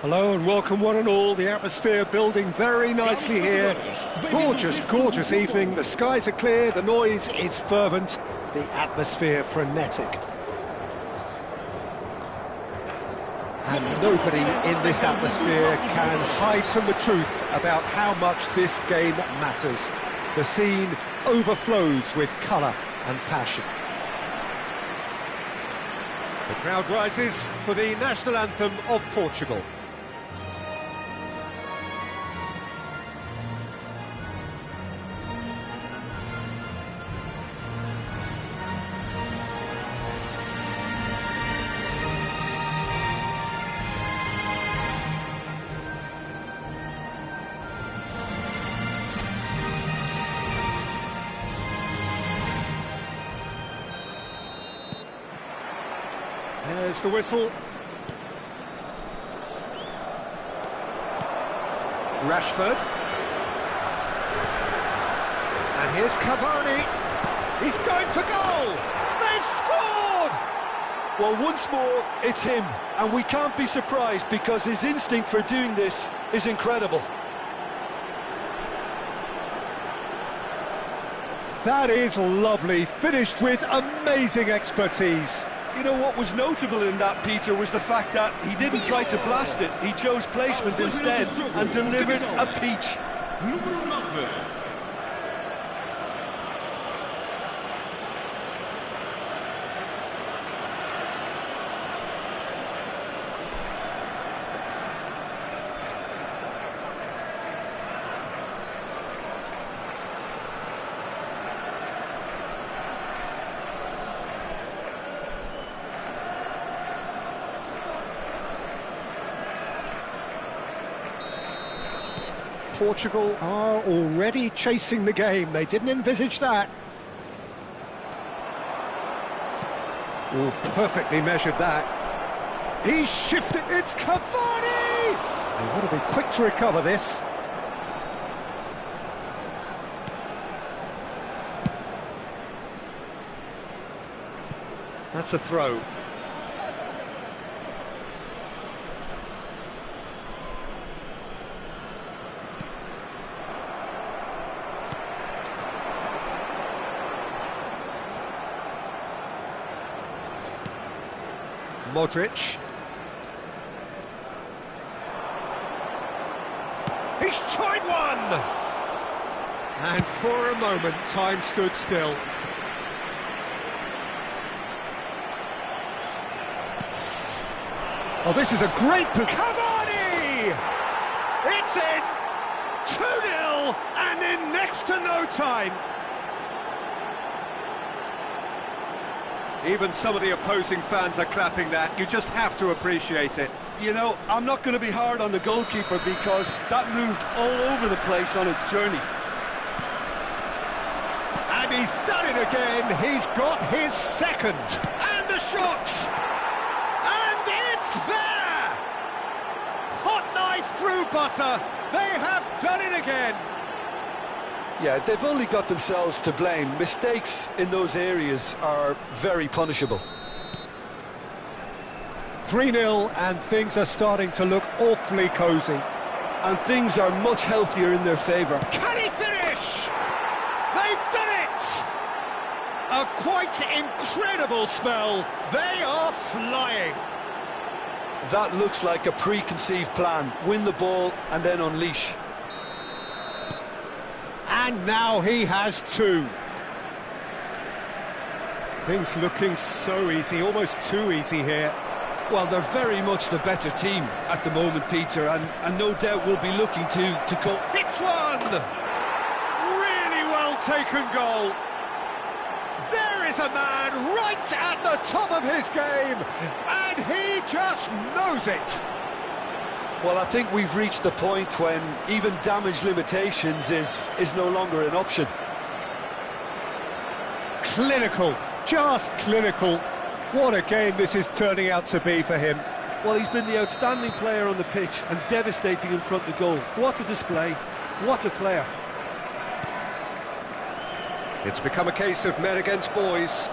Hello and welcome one and all. The atmosphere building very nicely here. Gorgeous, gorgeous evening. The skies are clear, the noise is fervent, the atmosphere frenetic. And nobody in this atmosphere can hide from the truth about how much this game matters. The scene overflows with colour and passion. The crowd rises for the national anthem of Portugal. There's the whistle. Rashford. And here's Cavani. He's going for goal. They've scored! Well, once more, it's him. And we can't be surprised because his instinct for doing this is incredible. That is lovely. Finished with amazing expertise. You know what was notable in that, Peter, was the fact that he didn't try to blast it. He chose placement instead and delivered a peach. Portugal are already chasing the game. They didn't envisage that. Oh, perfectly measured that. He's shifted. It's Cavani! They want to be quick to recover this. That's a throw. Modric. He's tried one! And for a moment, time stood still. Oh, this is a great... Cavani! It's in! 2-0 and in next to no time. Even some of the opposing fans are clapping that. You just have to appreciate it. You know, I'm not going to be hard on the goalkeeper because that moved all over the place on its journey. And he's done it again. He's got his second. And the shot! And it's there! Hot knife through butter. They have done it again. Yeah, they've only got themselves to blame. Mistakes in those areas are very punishable. 3-0 and things are starting to look awfully cosy. And things are much healthier in their favour. Can he finish? They've done it! A quite incredible spell. They are flying. That looks like a preconceived plan. Win the ball and then unleash. And now he has two. Things looking so easy, almost too easy here. Well, they're very much the better team at the moment, Peter, and no doubt will be looking to go... Hits one! Really well taken goal. There is a man right at the top of his game, and he just knows it. Well, I think we've reached the point when even damage limitations is no longer an option. Clinical, just clinical. What a game this is turning out to be for him. Well, he's been the outstanding player on the pitch and devastating in front of goal. What a display, what a player. It's become a case of men against boys.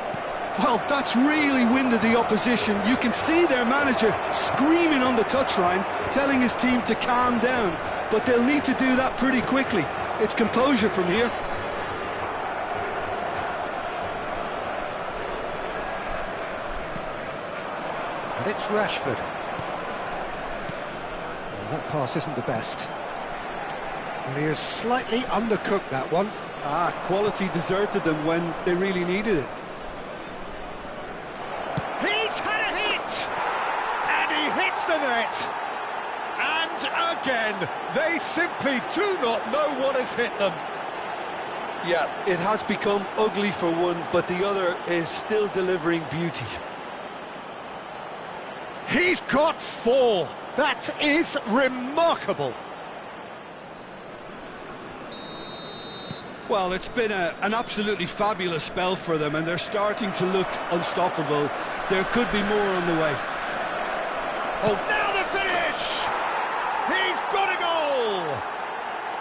Well, that's really winded the opposition. You can see their manager screaming on the touchline, telling his team to calm down. But they'll need to do that pretty quickly. It's composure from here. And it's Rashford. Well, that pass isn't the best. And he has slightly undercooked that one. Quality deserted them when they really needed it. He's had a hit! And he hits the net! And again, they simply do not know what has hit them. Yeah, it has become ugly for one, but the other is still delivering beauty. He's got 4. That is remarkable. Well, it's been an absolutely fabulous spell for them, and they're starting to look unstoppable. There could be more on the way. Oh, now the finish! He's got a goal!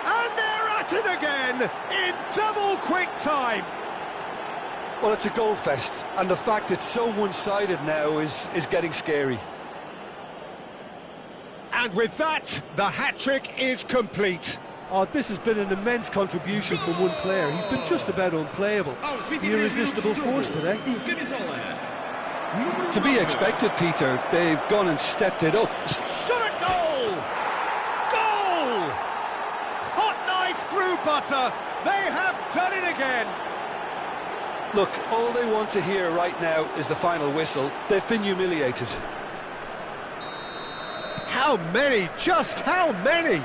And they're at it again in double quick time. Well, it's a goal fest, and the fact it's so one-sided now is getting scary. And with that, the hat-trick is complete. Oh, this has been an immense contribution from one player. He's been just about unplayable. The irresistible force today. To be expected, Peter. They've gone and stepped it up. Shot a goal! Goal! Hot knife through butter. They have done it again. Look, all they want to hear right now is the final whistle. They've been humiliated. How many? Just how many?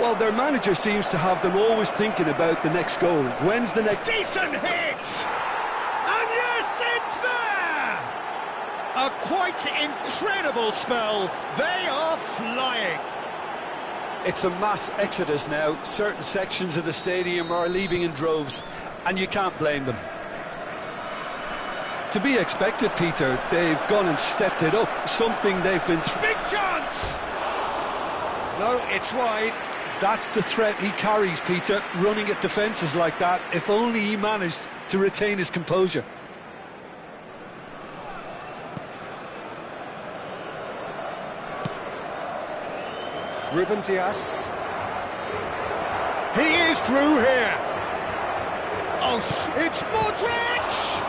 Well, their manager seems to have them always thinking about the next goal. When's the next... Decent hit! And yes, it's there! A quite incredible spell. They are flying. It's a mass exodus now. Certain sections of the stadium are leaving in droves, and you can't blame them. To be expected, Peter. They've gone and stepped it up. Something they've been... Big chance! No, it's wide. That's the threat he carries, Peter, running at defences like that. If only he managed to retain his composure. Ruben Dias. He is through here. Oh, it's Modric!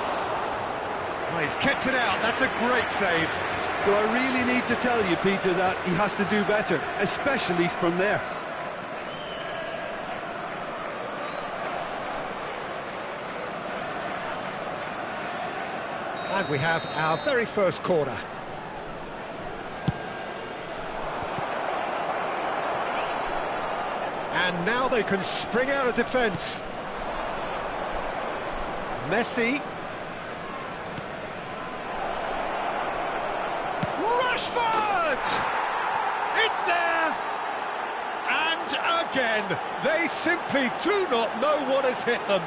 Oh, he's kept it out. That's a great save. Do I really need to tell you, Peter, that he has to do better, especially from there? And we have our very first corner. And now they can spring out of defence. Messi. Rashford! It's there! And again, they simply do not know what has hit them.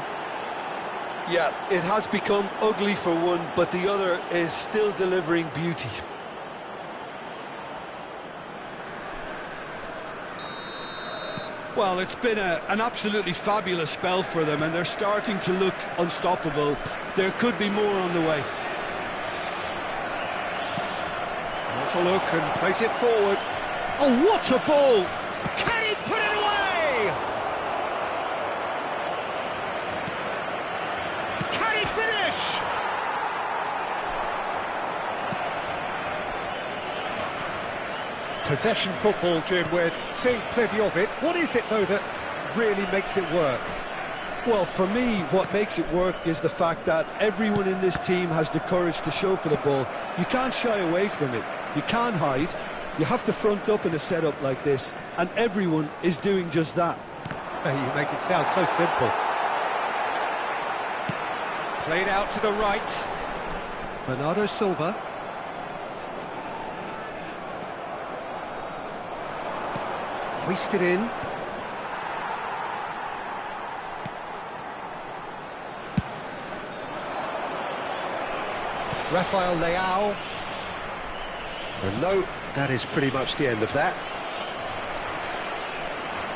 Yeah, it has become ugly for one, but the other is still delivering beauty. Well, it's been an absolutely fabulous spell for them, and they're starting to look unstoppable. There could be more on the way. Let's a look and place it forward. Oh, what a ball! Can he put it away? Can he finish? Possession football, Jim, we're seeing plenty of it. What is it, though, that really makes it work? Well, for me, what makes it work is the fact that everyone in this team has the courage to show for the ball. You can't shy away from it. You can't hide. You have to front up in a setup like this, and everyone is doing just that. You make it sound so simple. Played out to the right. Bernardo Silva. Hoisted in. Rafael Leao. And no, that is pretty much the end of that.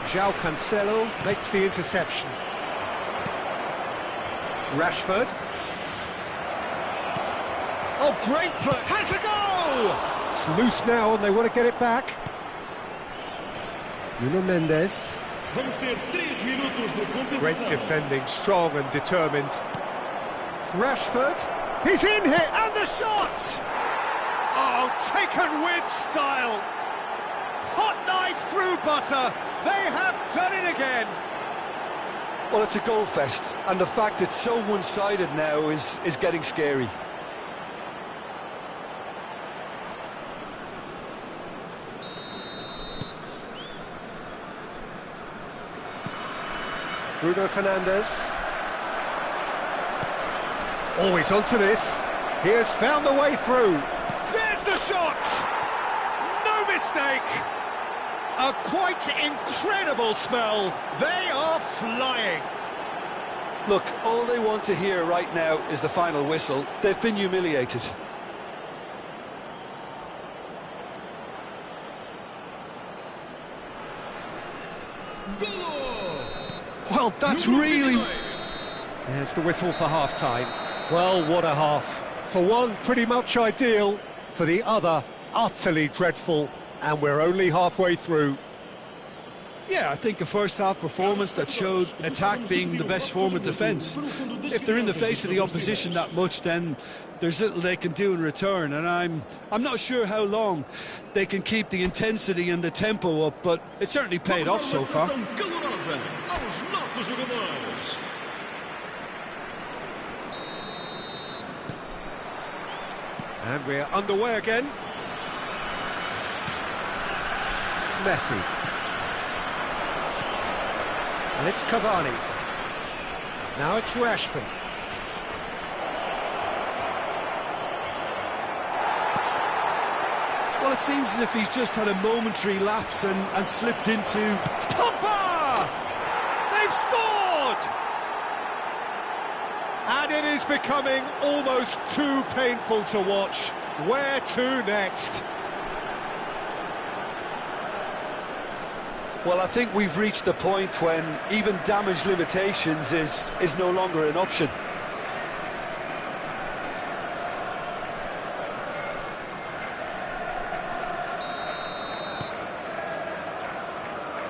João Cancelo makes the interception. Rashford. Oh, great play. Has a go! It's loose now and they want to get it back. Nuno Mendes. Great defending, strong and determined. Rashford. He's in here, and the shot! Oh, taken with style. Hot knife through butter. They have done it again. Well, it's a goal fest, and the fact it's so one-sided now is getting scary. Bruno Fernandes. Oh, he's onto this. He has found the way through. There's the shot! No mistake! A quite incredible spell. They are flying. Look, all they want to hear right now is the final whistle. They've been humiliated. Well, that's really... There's the whistle for half-time. Well, what a half. For one, pretty much ideal. For the other, utterly dreadful. And we're only halfway through. Yeah, I think a first-half performance that showed attack being the best form of defence. If they're in the face of the opposition that much, then there's little they can do in return. And I'm not sure how long they can keep the intensity and the tempo up, but it certainly paid off so far. And we're underway again. Messi. And it's Cavani. Now it's Rashford. Well, it seems as if he's just had a momentary lapse and slipped into... Pogba! They've scored! And it is becoming almost too painful to watch. Where to next? Well, I think we've reached the point when even damage limitations is no longer an option.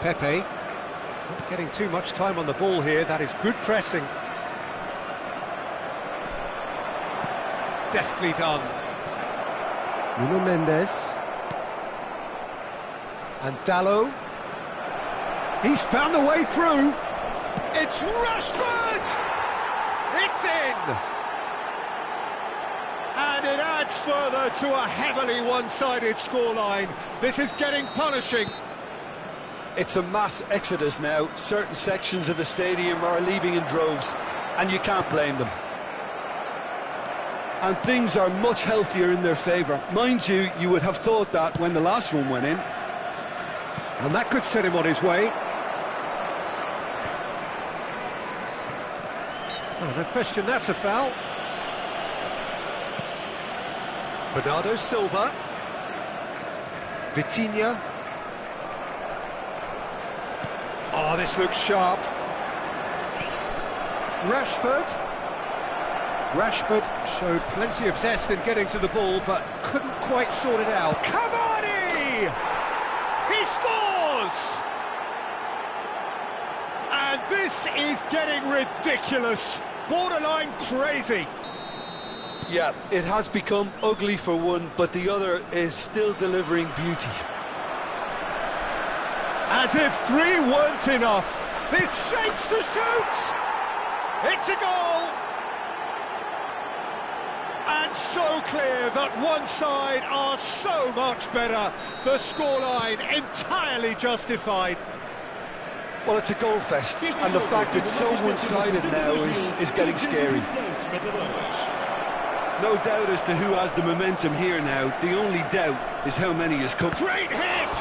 Pepe, not getting too much time on the ball here. That is good pressing. Deftly done. Nuno Mendes. And Dallo. He's found a way through. It's Rashford! It's in! And it adds further to a heavily one-sided scoreline. This is getting punishing. It's a mass exodus now. Certain sections of the stadium are leaving in droves, and you can't blame them. And things are much healthier in their favour. Mind you, you would have thought that when the last one went in. And that could set him on his way. Oh, no question, that's a foul. Bernardo Silva. Vitinha. Oh, this looks sharp. Rashford. Rashford showed plenty of zest in getting to the ball, but couldn't quite sort it out. Cavani! He scores! And this is getting ridiculous. Borderline crazy. Yeah, it has become ugly for one, but the other is still delivering beauty. As if three weren't enough. This shapes to shoot! It's a goal! And so clear that one side are so much better. The scoreline entirely justified. Well, it's a goal fest, and the fact it's so one-sided now is getting scary. No doubt as to who has the momentum here now. The only doubt is how many has come. Great hit!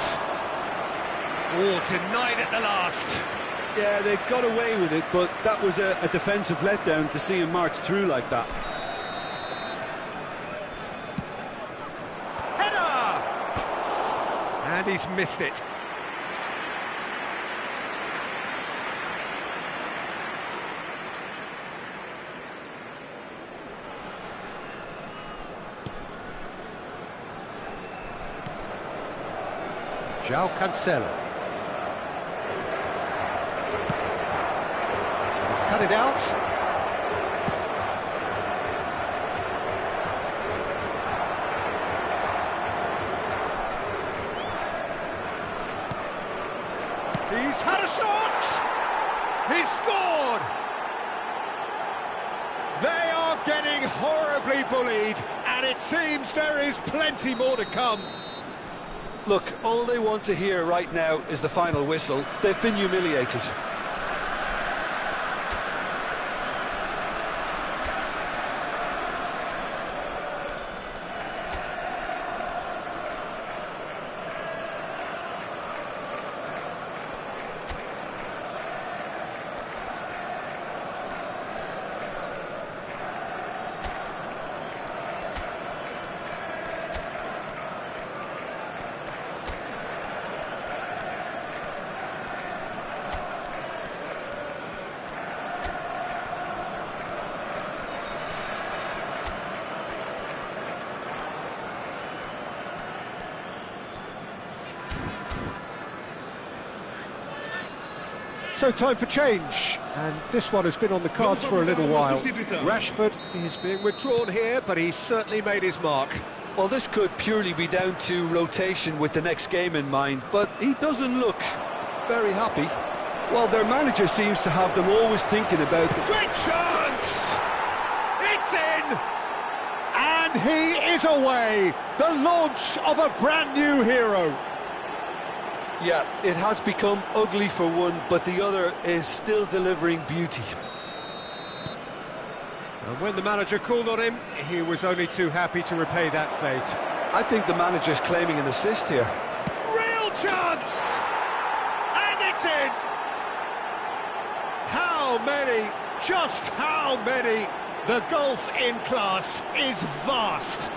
Oh, denied at the last. Yeah, they got away with it, but that was a defensive letdown to see him march through like that. Header! And he's missed it. João Cancelo. He's cut it out. He's had a shot! He's scored! They are getting horribly bullied, and it seems there is plenty more to come. Look, all they want to hear right now is the final whistle. They've been humiliated. So time for change, and this one has been on the cards for a little while. Rashford is being withdrawn here, but he's certainly made his mark. Well, this could purely be down to rotation with the next game in mind, but he doesn't look very happy. Well, their manager seems to have them always thinking about the... Great chance! It's in! And he is away! The launch of a brand new hero! Yeah, it has become ugly for one, but the other is still delivering beauty. And when the manager called on him, he was only too happy to repay that faith. I think the manager's claiming an assist here. Real chance! And it's in! How many? Just how many? The gulf in class is vast.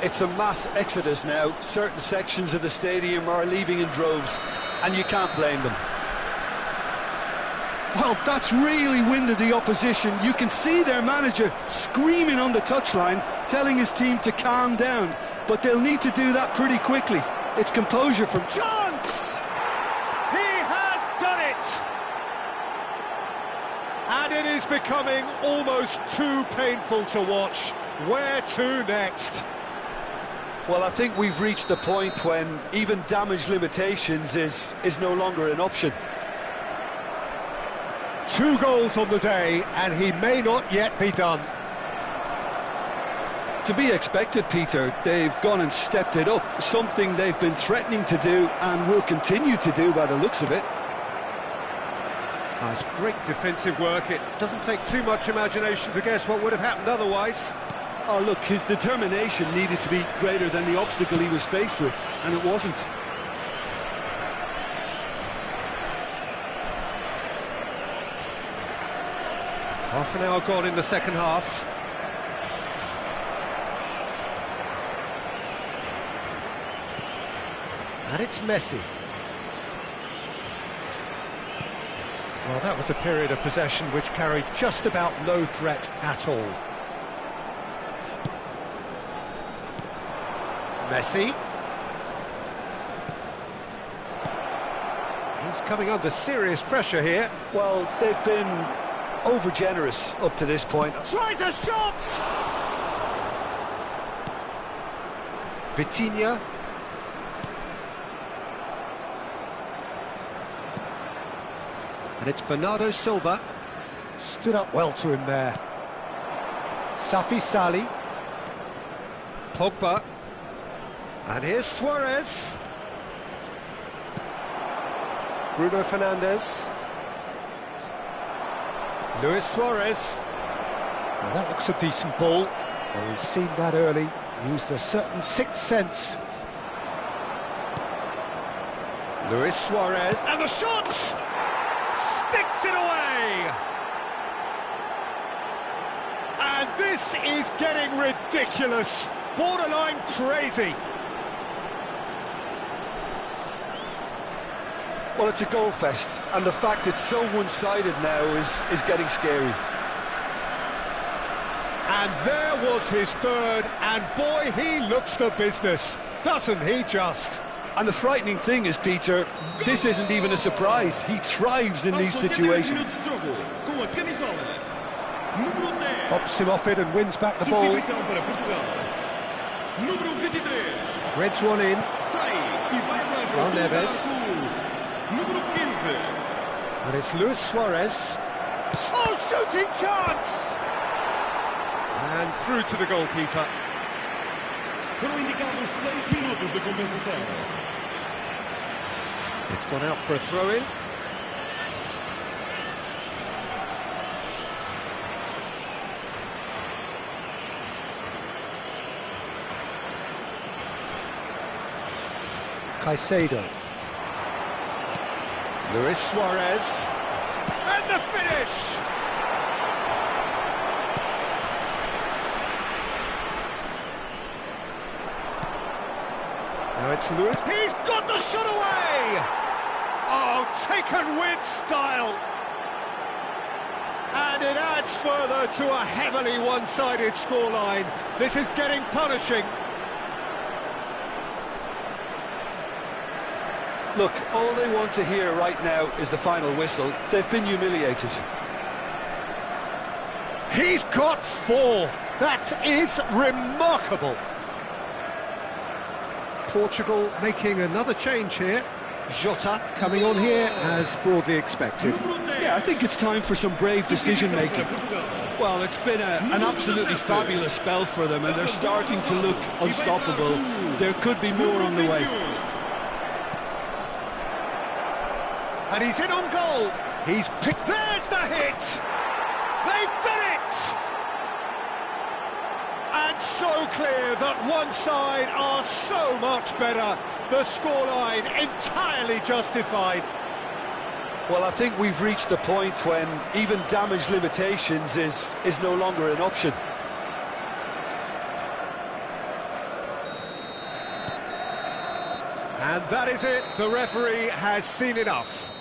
It's a mass exodus now. Certain sections of the stadium are leaving in droves, and you can't blame them. Well, that's really winded the opposition. You can see their manager screaming on the touchline, telling his team to calm down, but they'll need to do that pretty quickly. It's composure from... Chance! He has done it! And it is becoming almost too painful to watch. Where to next? Well, I think we've reached the point when even damage limitations is no longer an option. 2 goals on the day, and he may not yet be done. To be expected, Peter. They've gone and stepped it up, something they've been threatening to do and will continue to do by the looks of it. That's great defensive work. It doesn't take too much imagination to guess what would have happened otherwise. Oh, look, his determination needed to be greater than the obstacle he was faced with, and it wasn't. Half an hour gone in the second half. And it's Messi. Well, that was a period of possession which carried just about no threat at all. Messi. He's coming under serious pressure here. Well, they've been over-generous up to this point. Tries a shot! Vitinha. And it's Bernardo Silva. Stood up well to him there. Safi Sali. Pogba. And here's Suarez. Bruno Fernandes. Luis Suarez. Now that looks a decent ball. Well, he's seen that early. Used a certain sixth sense. Luis Suarez. And the shot! Sticks it away! And this is getting ridiculous. Borderline crazy. Well, it's a goal fest, and the fact it's so one-sided now is getting scary. And there was his third, and boy, he looks the business, doesn't he just? And the frightening thing is, Peter, this isn't even a surprise. He thrives in these situations. Pops him off it and wins back the ball. Threads one in. João Neves. And it's Luis Suarez. Oh, shooting chance! And through to the goalkeeper. It's gone out for a throw-in. Caicedo. Luis Suarez. And the finish! Now it's Luis. He's got the shot away! Oh, taken with style! And it adds further to a heavily one-sided scoreline. This is getting punishing. Look, all they want to hear right now is the final whistle. They've been humiliated. He's got 4. That is remarkable. Portugal making another change here. Jota coming on here as broadly expected. Yeah, I think it's time for some brave decision-making. Well, it's been an absolutely fabulous spell for them, and they're starting to look unstoppable. There could be more on the way. And he's in on goal. He's picked. There's the hit. They've done it. And so clear that one side are so much better. The scoreline entirely justified. Well, I think we've reached the point when even damage limitations is no longer an option. And that is it. The referee has seen enough.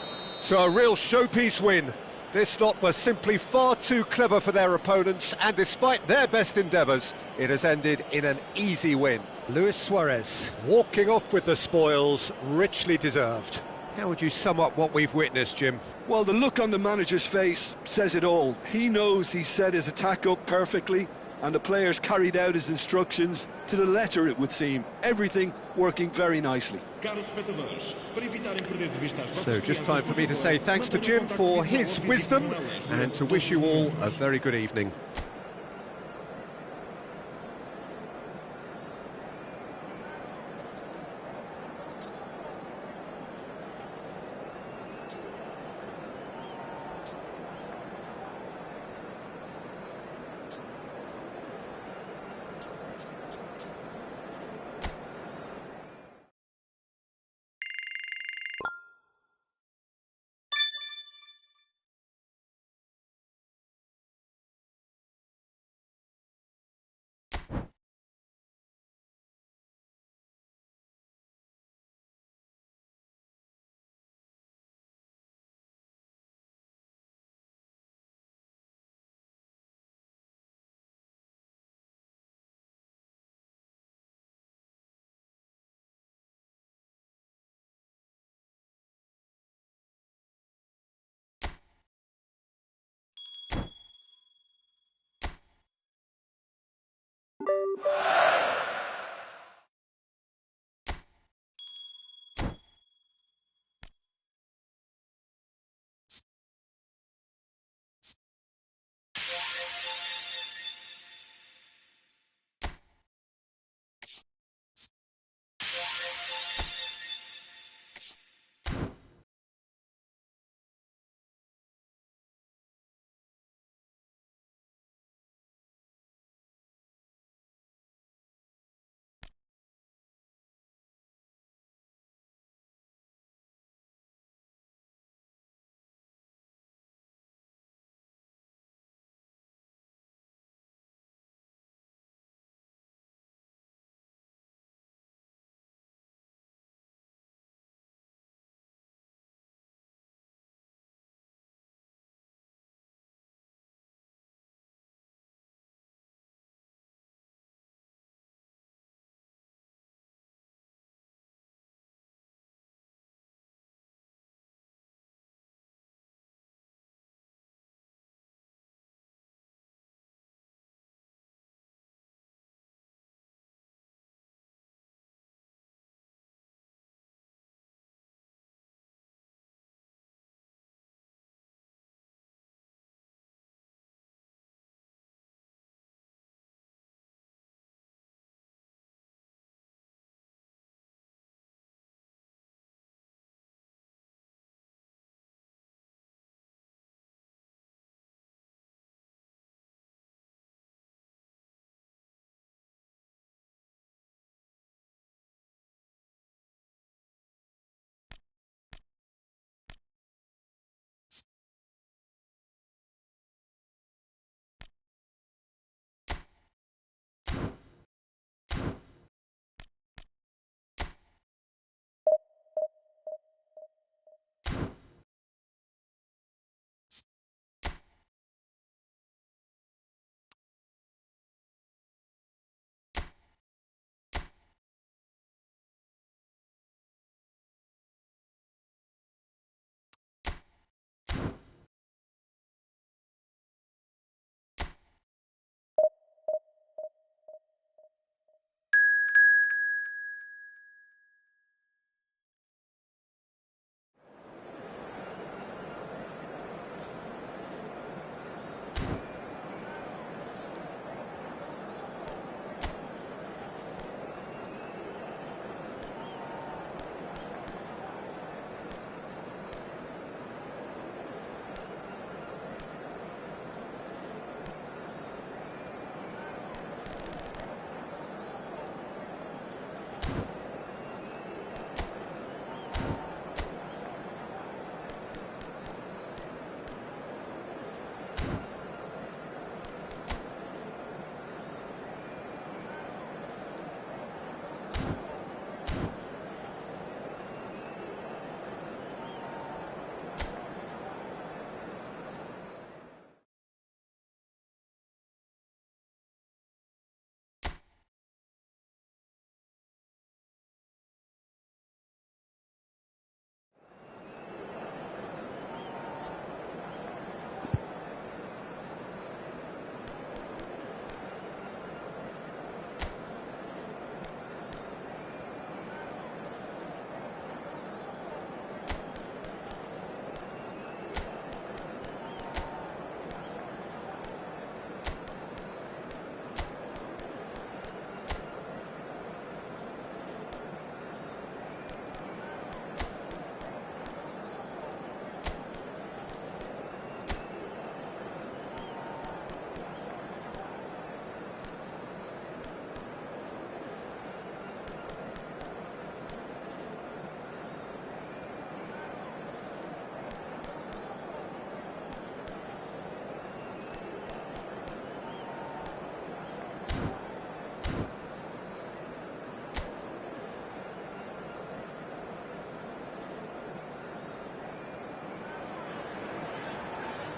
So a real showpiece win. This lot were simply far too clever for their opponents, and despite their best endeavours, it has ended in an easy win. Luis Suarez walking off with the spoils, richly deserved. How would you sum up what we've witnessed, Jim? Well, the look on the manager's face says it all. He knows he set his attack up perfectly, and the players carried out his instructions to the letter, it would seem. Everything working very nicely. So just time for me to say thanks to Jim for his wisdom and to wish you all a very good evening.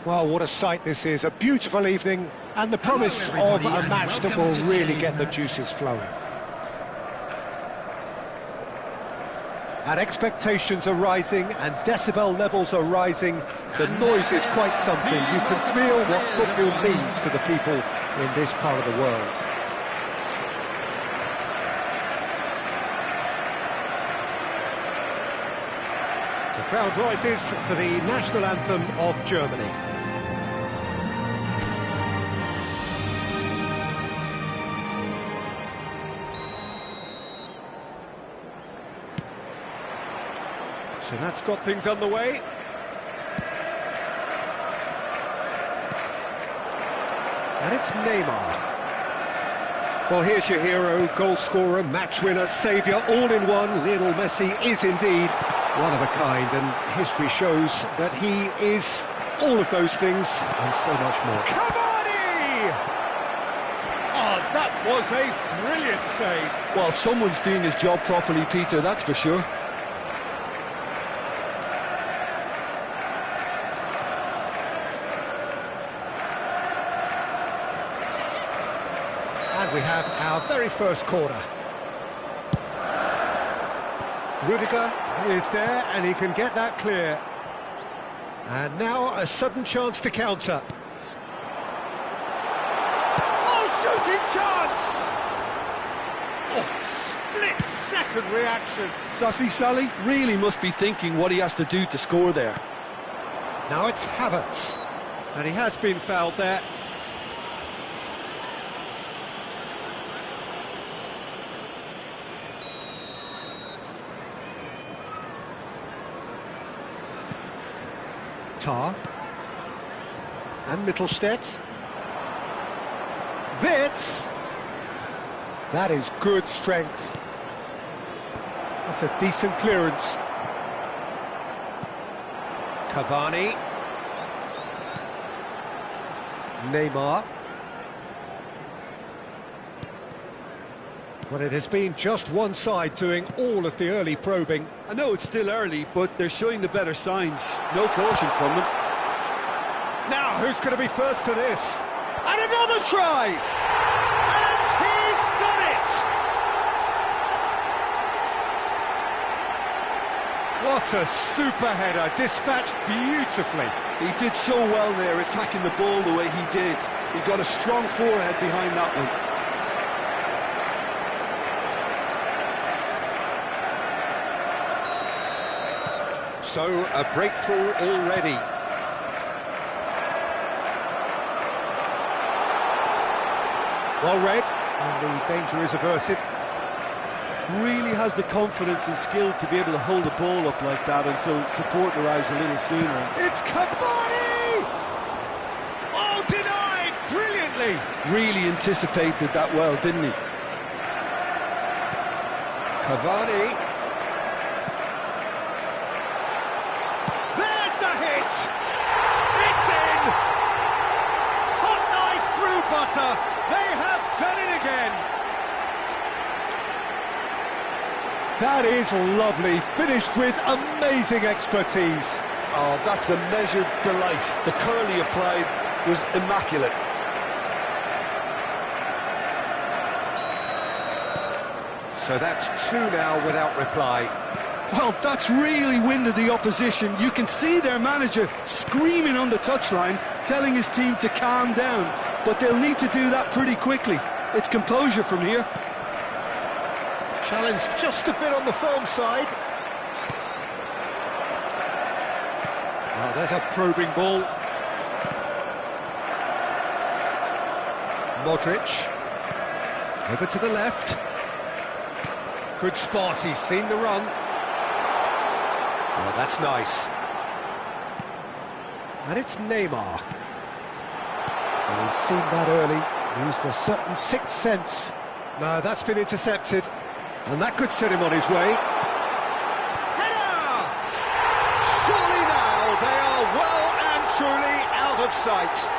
Well, what a sight this is. A beautiful evening and the promise of a match that will really get the juices flowing. And expectations are rising and decibel levels are rising. The noise is quite something. You can feel what football means to the people in this part of the world. The crowd rises for the national anthem of Germany. So that's got things underway. And it's Neymar. Well, here's your hero, goal scorer, match winner, saviour, all in one. Lionel Messi is indeed one of a kind, and history shows that he is all of those things and so much more. Cavani! Oh, that was a brilliant save. Well, someone's doing his job properly, Peter, that's for sure. And we have our very first corner. Rudiger is there, and he can get that clear. And now a sudden chance to counter. Oh, shooting chance! Oh, split-second reaction. Safi Salih really must be thinking what he has to do to score there. Now it's Havertz, and he has been fouled there. Tar and Mittelstädt. Witz. That is good strength. That's a decent clearance. Cavani. Neymar. Well, it has been just one side doing all of the early probing. I know it's still early, but they're showing the better signs. No caution from them. Now, who's going to be first to this? And another try! And he's done it! What a super header, dispatched beautifully. He did so well there, attacking the ball the way he did. He got a strong forehead behind that one. So, a breakthrough already. Well read, and the danger is averted. Really has the confidence and skill to be able to hold the ball up like that until support arrives a little sooner. It's Cavani! Oh, denied brilliantly! Really anticipated that well, didn't he? Cavani. There's the hit! It's in! Hot knife through butter. They have done it again. That is lovely, finished with amazing expertise. Oh, that's a measured delight. The curl he applied was immaculate. So that's two now without reply. Well, that's really winded the opposition. You can see their manager screaming on the touchline, telling his team to calm down. But they'll need to do that pretty quickly. It's composure from here. Challenge just a bit on the firm side. Oh, there's a probing ball. Modric. Over to the left. Good spot, he's seen the run. Oh, that's nice. And it's Neymar. And he's seen that early, used a certain sixth sense. No, that's been intercepted, and that could set him on his way. Header! Surely now they are well and truly out of sight.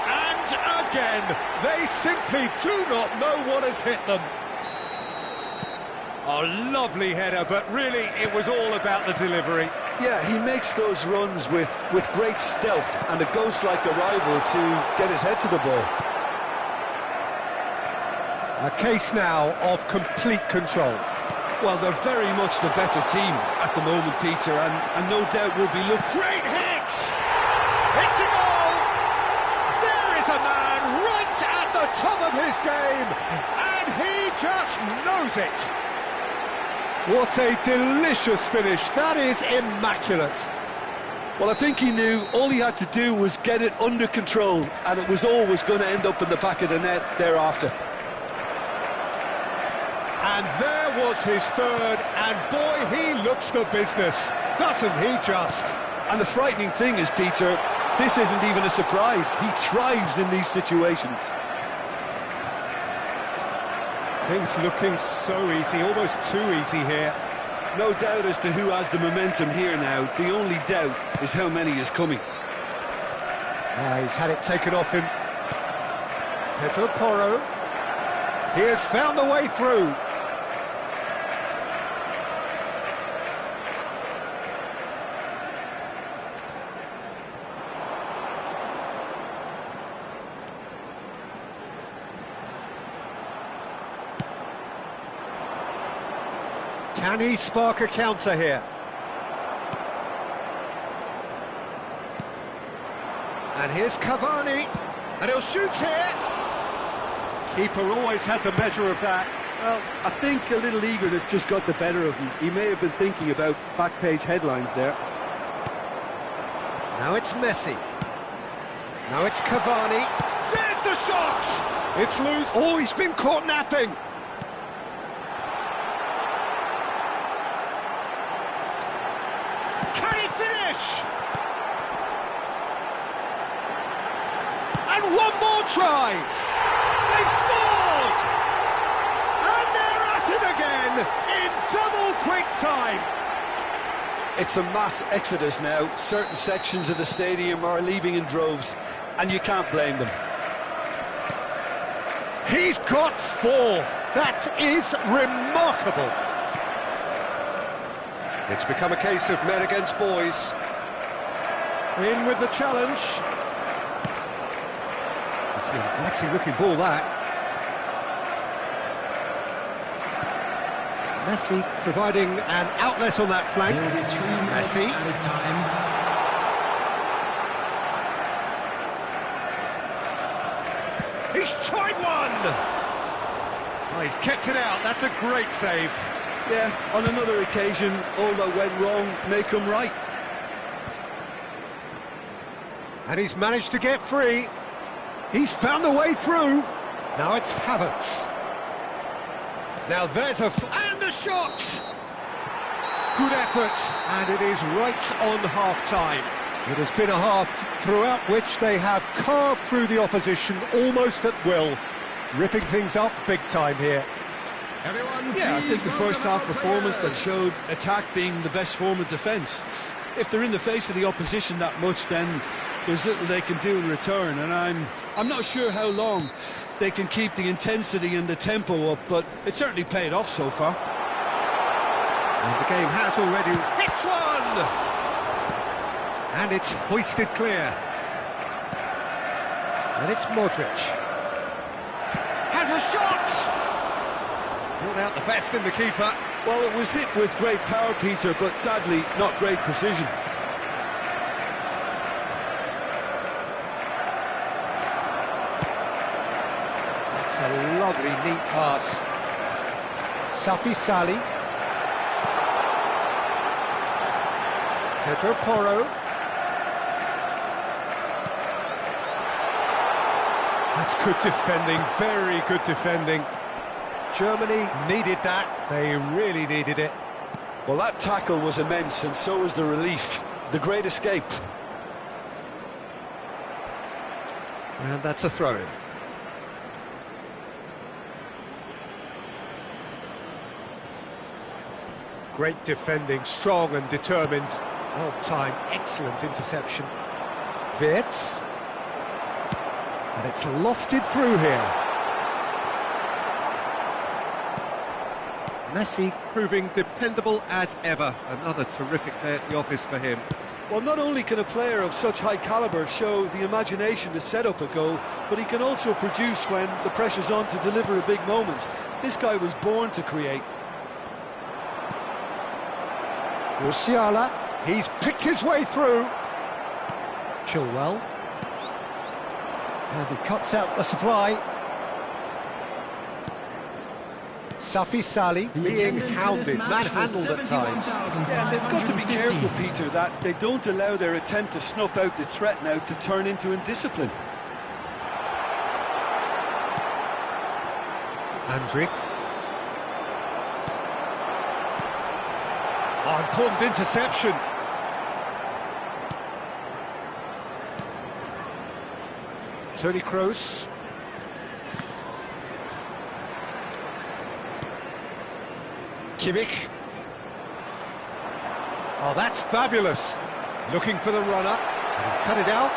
And again, they simply do not know what has hit them. A lovely header, but really it was all about the delivery. Yeah, he makes those runs with great stealth and a ghost-like arrival to get his head to the ball. A case now of complete control. Well, they're very much the better team at the moment, Peter, and no doubt will be looking... Great hit! It's a goal! There is a man right at the top of his game, and he just knows it. What a delicious finish. That is immaculate. Well, I think he knew all he had to do was get it under control, and it was always going to end up in the back of the net thereafter. And there was his third, and boy, he looks the business, doesn't he just? And the frightening thing is, Peter, this isn't even a surprise. He thrives in these situations. Things looking so easy, almost too easy here. No doubt as to who has the momentum here now. The only doubt is how many is coming. He's had it taken off him. Pedro Porro. He has found the way through. Can he spark a counter here? And here's Cavani, and he'll shoot here. Keeper always had the measure of that. Well, I think a little eagerness just got the better of him. He may have been thinking about back-page headlines there. Now it's Messi. Now it's Cavani. There's the shot! It's loose. Oh, he's been caught napping. Can he finish? And one more try. They've scored! And they're at it again in double quick time. It's a mass exodus now. Certain sections of the stadium are leaving in droves, and you can't blame them. He's got 4. That is remarkable. It's become a case of men against boys. In with the challenge. It's an inviting looking ball, that. Messi providing an outlet on that flank. Messi. He's tried one! Oh, he's kept it out. That's a great save. Yeah, on another occasion, all that went wrong may come right. And he's managed to get free. He's found a way through. Now it's Havertz. Now there's and a shot! Good effort, and it is right on half-time. It has been a half throughout which they have carved through the opposition almost at will, ripping things up big time here. Yeah, I think the first half performance that showed attack being the best form of defence. If they're in the face of the opposition that much, then there's little they can do in return, and I'm not sure how long they can keep the intensity and the tempo up, but it certainly paid off so far. And the game has already hit one! And it's hoisted clear. And it's Modric. Has a shot! Pulled out the best in the keeper. Well, it was hit with great power, Peter, but sadly not great precision. That's a lovely, neat pass. Safi Sali. Pedro Porro. That's good defending, very good defending. Germany needed that, they really needed it. Well, that tackle was immense, and so was the relief. The great escape. And that's a throw-in. Great defending, strong and determined. Well timed, excellent interception. Wirtz. And it's lofted through here. Messi proving dependable as ever. Another terrific day at the office for him. Well, not only can a player of such high calibre show the imagination to set up a goal, but he can also produce when the pressure's on to deliver a big moment. This guy was born to create. Musiala, he's picked his way through. Chilwell. And he cuts out the supply. Safi Sali being hounded, manhandled at times. Yeah, and they've got to be careful, Peter, that they don't allow their attempt to snuff out the threat now to turn into indiscipline. Andrick. Oh, important interception. Toni Kroos. Kimmich. Oh, that's fabulous. Looking for the runner. He's cut it out.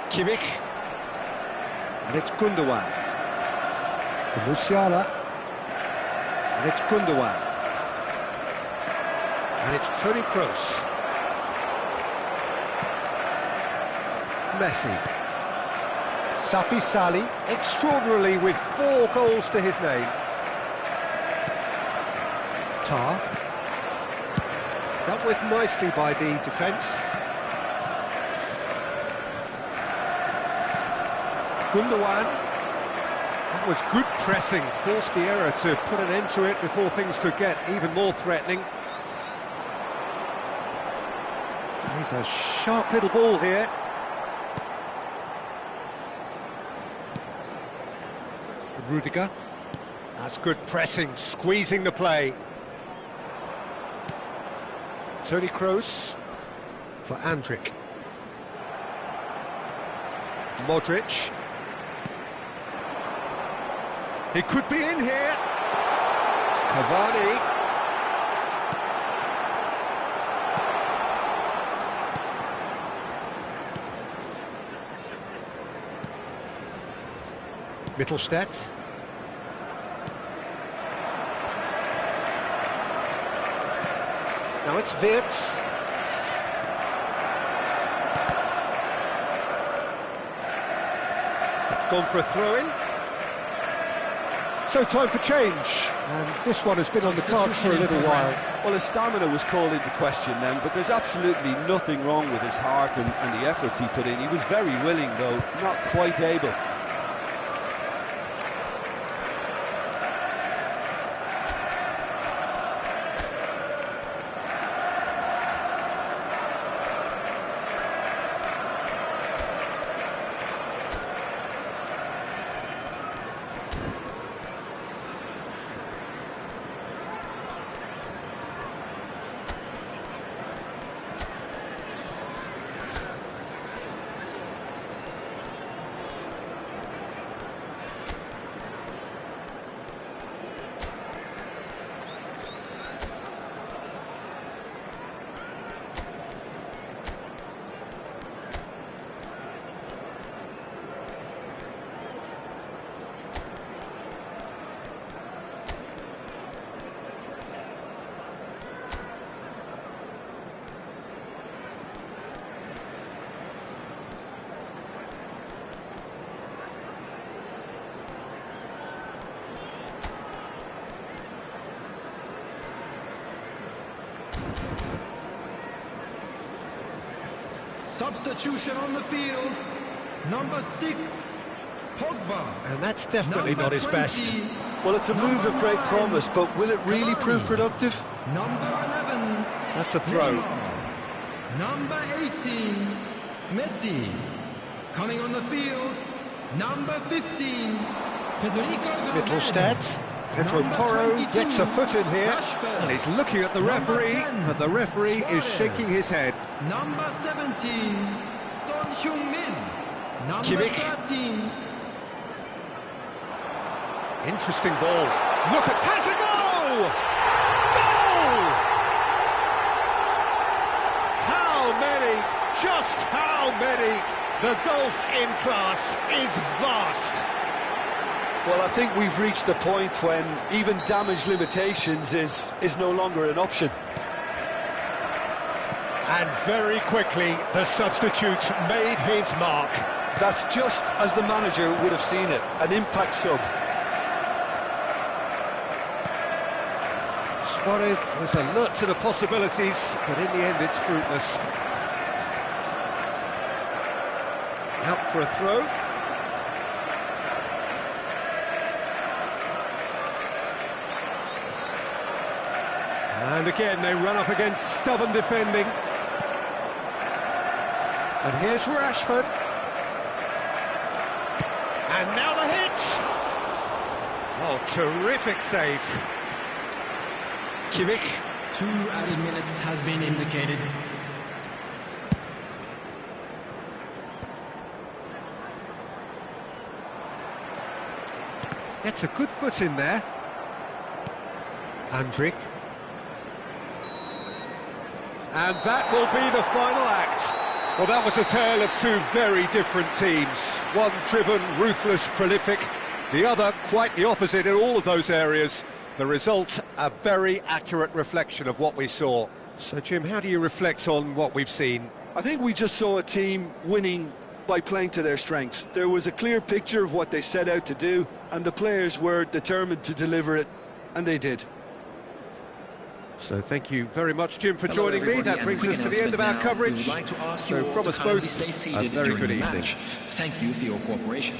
Kimmich. And it's Gundogan. For Musiala. And it's Gundogan. And it's Toni Kroos. Messi. Safi Sali, extraordinarily with 4 goals to his name. Tar. Dealt with nicely by the defence. Gundogan. That was good pressing, forced the error to put an end to it before things could get even more threatening. He's a sharp little ball here. Rudiger. That's good pressing, squeezing the play. Toni Kroos for Andrick. Modric. He could be in here. Cavani. Mittelstadt. Now it's Wirtz. It's gone for a throw-in. So time for change, and this one has been on the cards for a little while. Well, his stamina was called into question then, but there's absolutely nothing wrong with his heart and the efforts he put in. He was very willing, though, not quite able. Substitution on the field, number 6, Pogba. And that's definitely not his best. Well, it's a move of great promise, but will it really prove productive? Number 11. That's a throw. Number 18, Messi. Coming on the field, number 15, Federico Valverde. Mittelstadt. Pedro Porro gets a foot in here, and he's looking at the referee, but the referee is shaking his head. Number 17, Son Heung-min. Number Kimmich. 13. Interesting ball. Look at has a goal! Goal! How many? Just how many? The gulf in class is vast. Well, I think we've reached the point when even damage limitations is no longer an option. And very quickly, the substitute made his mark. That's just as the manager would have seen it, an impact sub. Suarez was alert to the possibilities, but in the end it's fruitless. Out for a throw. And again they run up against stubborn defending. And here's Rashford. And now the hit! Oh, terrific save. Kimmich. 2 added minutes has been indicated. Gets a good foot in there. Andrick. And that will be the final act. Well, that was a tale of two very different teams. One driven, ruthless, prolific. The other quite the opposite in all of those areas. The result, a very accurate reflection of what we saw. So, Jim, how do you reflect on what we've seen? I think we just saw a team winning by playing to their strengths. There was a clear picture of what they set out to do, and the players were determined to deliver it, and they did. So thank you very much, Jim, for joining me. That brings us to the end of our coverage. So from us both, a very good evening. Thank you for your cooperation.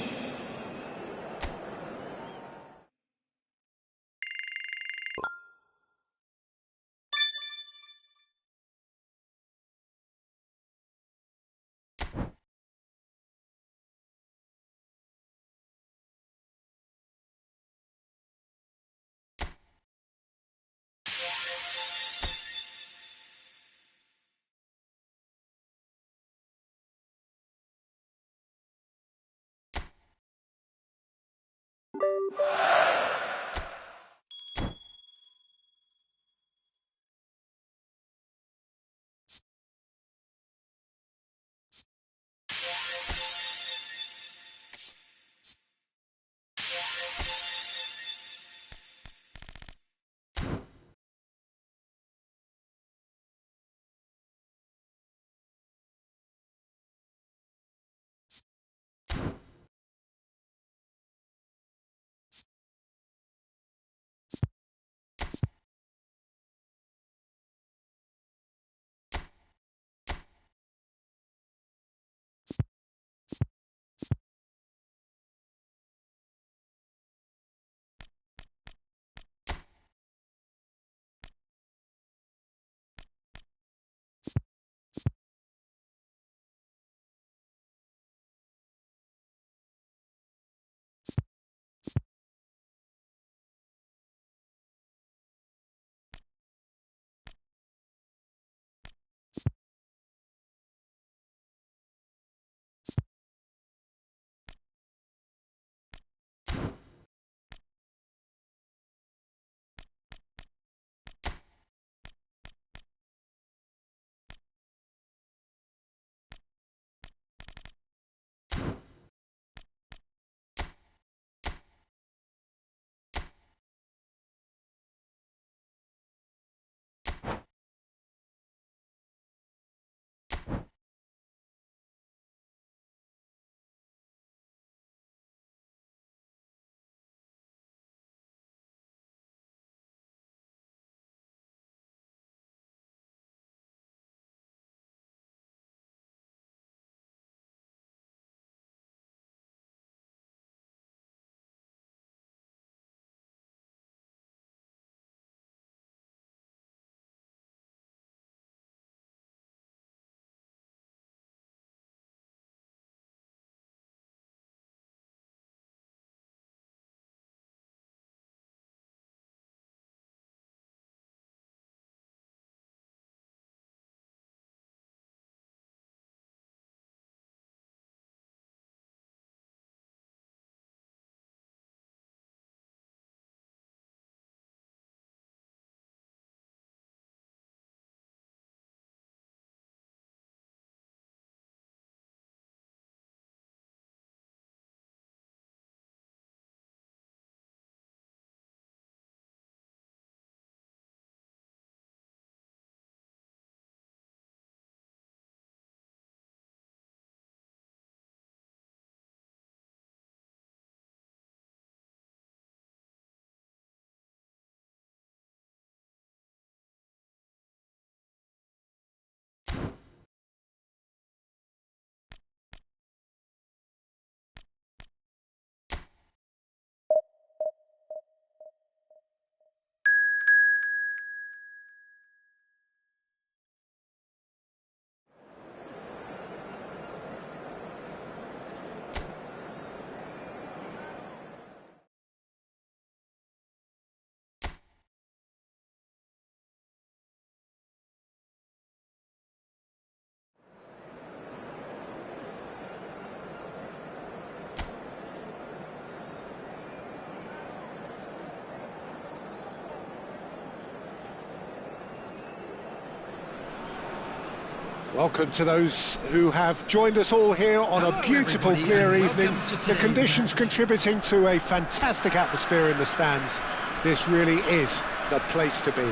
Welcome to those who have joined us all here on a beautiful, clear evening. The conditions contributing to a fantastic atmosphere in the stands. This really is the place to be.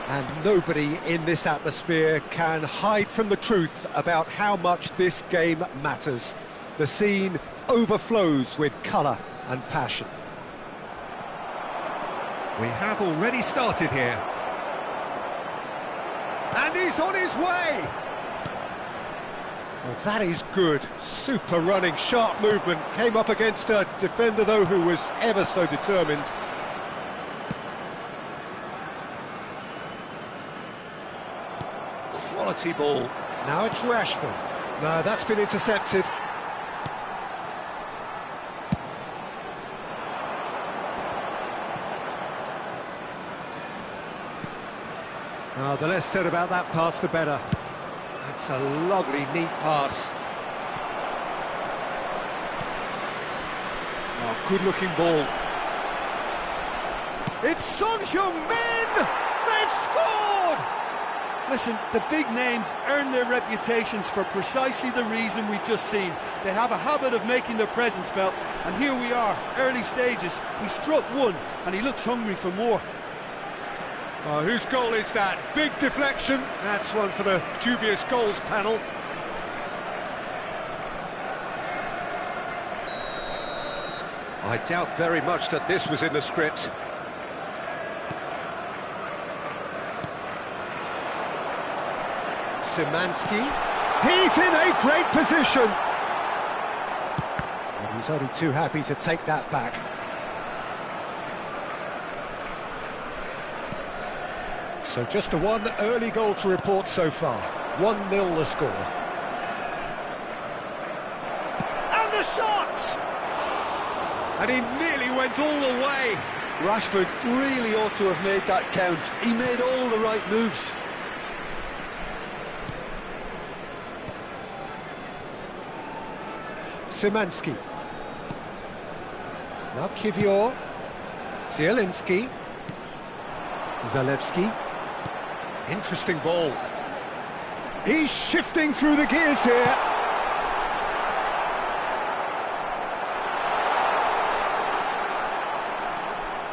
And nobody in this atmosphere can hide from the truth about how much this game matters. The scene overflows with colour and passion. We have already started here. And he's on his way! Well, that is good. Super running, sharp movement. Came up against a defender, though, who was ever so determined. Quality ball. Now it's Rashford. No, that's been intercepted. Oh, the less said about that pass, the better. That's a lovely, neat pass. Oh, good-looking ball. It's Son Heung-min! They've scored! Listen, the big names earn their reputations for precisely the reason we've just seen. They have a habit of making their presence felt, and here we are, early stages. He struck one, and he looks hungry for more. Oh, whose goal is that? Big deflection. That's one for the dubious goals panel. I doubt very much that this was in the script. Szymanski. He's in a great position. And he's only too happy to take that back. So just the one early goal to report so far. 1-0 the score. And the shot! And he nearly went all the way. Rashford really ought to have made that count. He made all the right moves. Szymanski. Now Kiwior. Zielinski. Zalewski. Interesting ball. He's shifting through the gears here.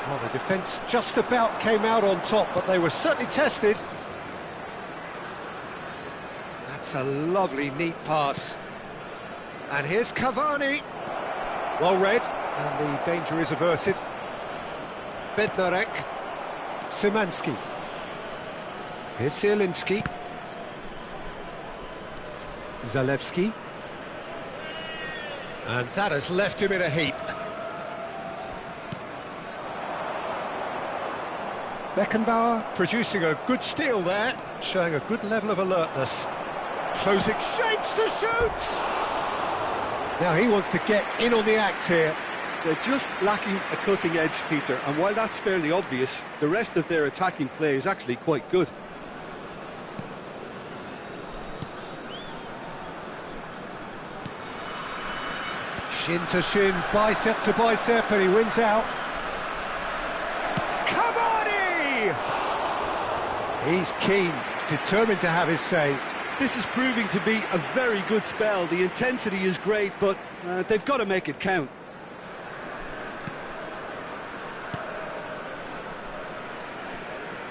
Well, the defence just about came out on top, but they were certainly tested. That's a lovely, neat pass. And here's Cavani. Well read, and the danger is averted. Bednarek. Szymanski. Here's Zielinski. Zalewski. And that has left him in a heap. Beckenbauer producing a good steal there, showing a good level of alertness. Closing shapes to shoot! Now he wants to get in on the act here. They're just lacking a cutting edge, Peter, and while that's fairly obvious, the rest of their attacking play is actually quite good. Shin to shin, bicep to bicep, and he wins out. Cavani! He's keen, determined to have his say. This is proving to be a very good spell. The intensity is great, but they've got to make it count.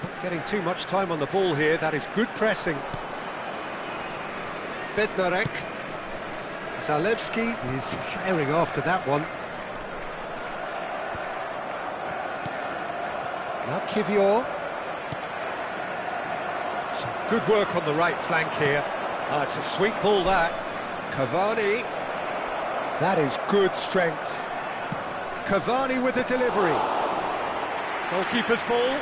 Not getting too much time on the ball here. That is good pressing. Bednarek. Zalewski is herring after that one. Now Kiwior. Some good work on the right flank here. Oh, it's a sweet ball, that. Cavani. That is good strength. Cavani with the delivery. Goalkeeper's ball.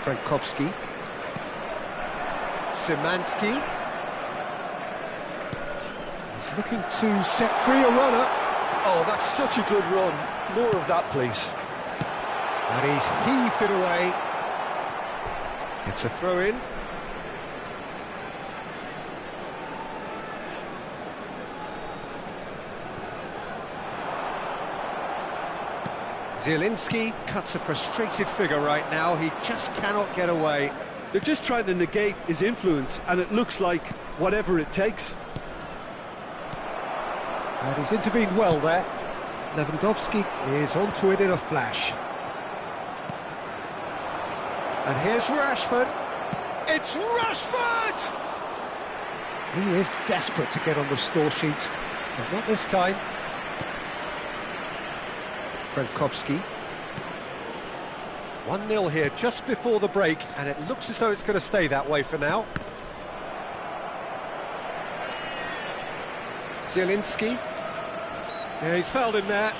Frankowski. Szymanski. He's looking to set free a runner. Oh, that's such a good run. More of that, please. And he's heaved it away. It's a throw-in. Zielinski cuts a frustrated figure right now. He just cannot get away. They're just trying to negate his influence, and it looks like whatever it takes. And he's intervened well there. Lewandowski is onto it in a flash. And here's Rashford. It's Rashford! He is desperate to get on the score sheet, but not this time. Frankowski. 1-0 here just before the break, and it looks as though it's going to stay that way for now. Zielinski. Yeah, he's fouled him there.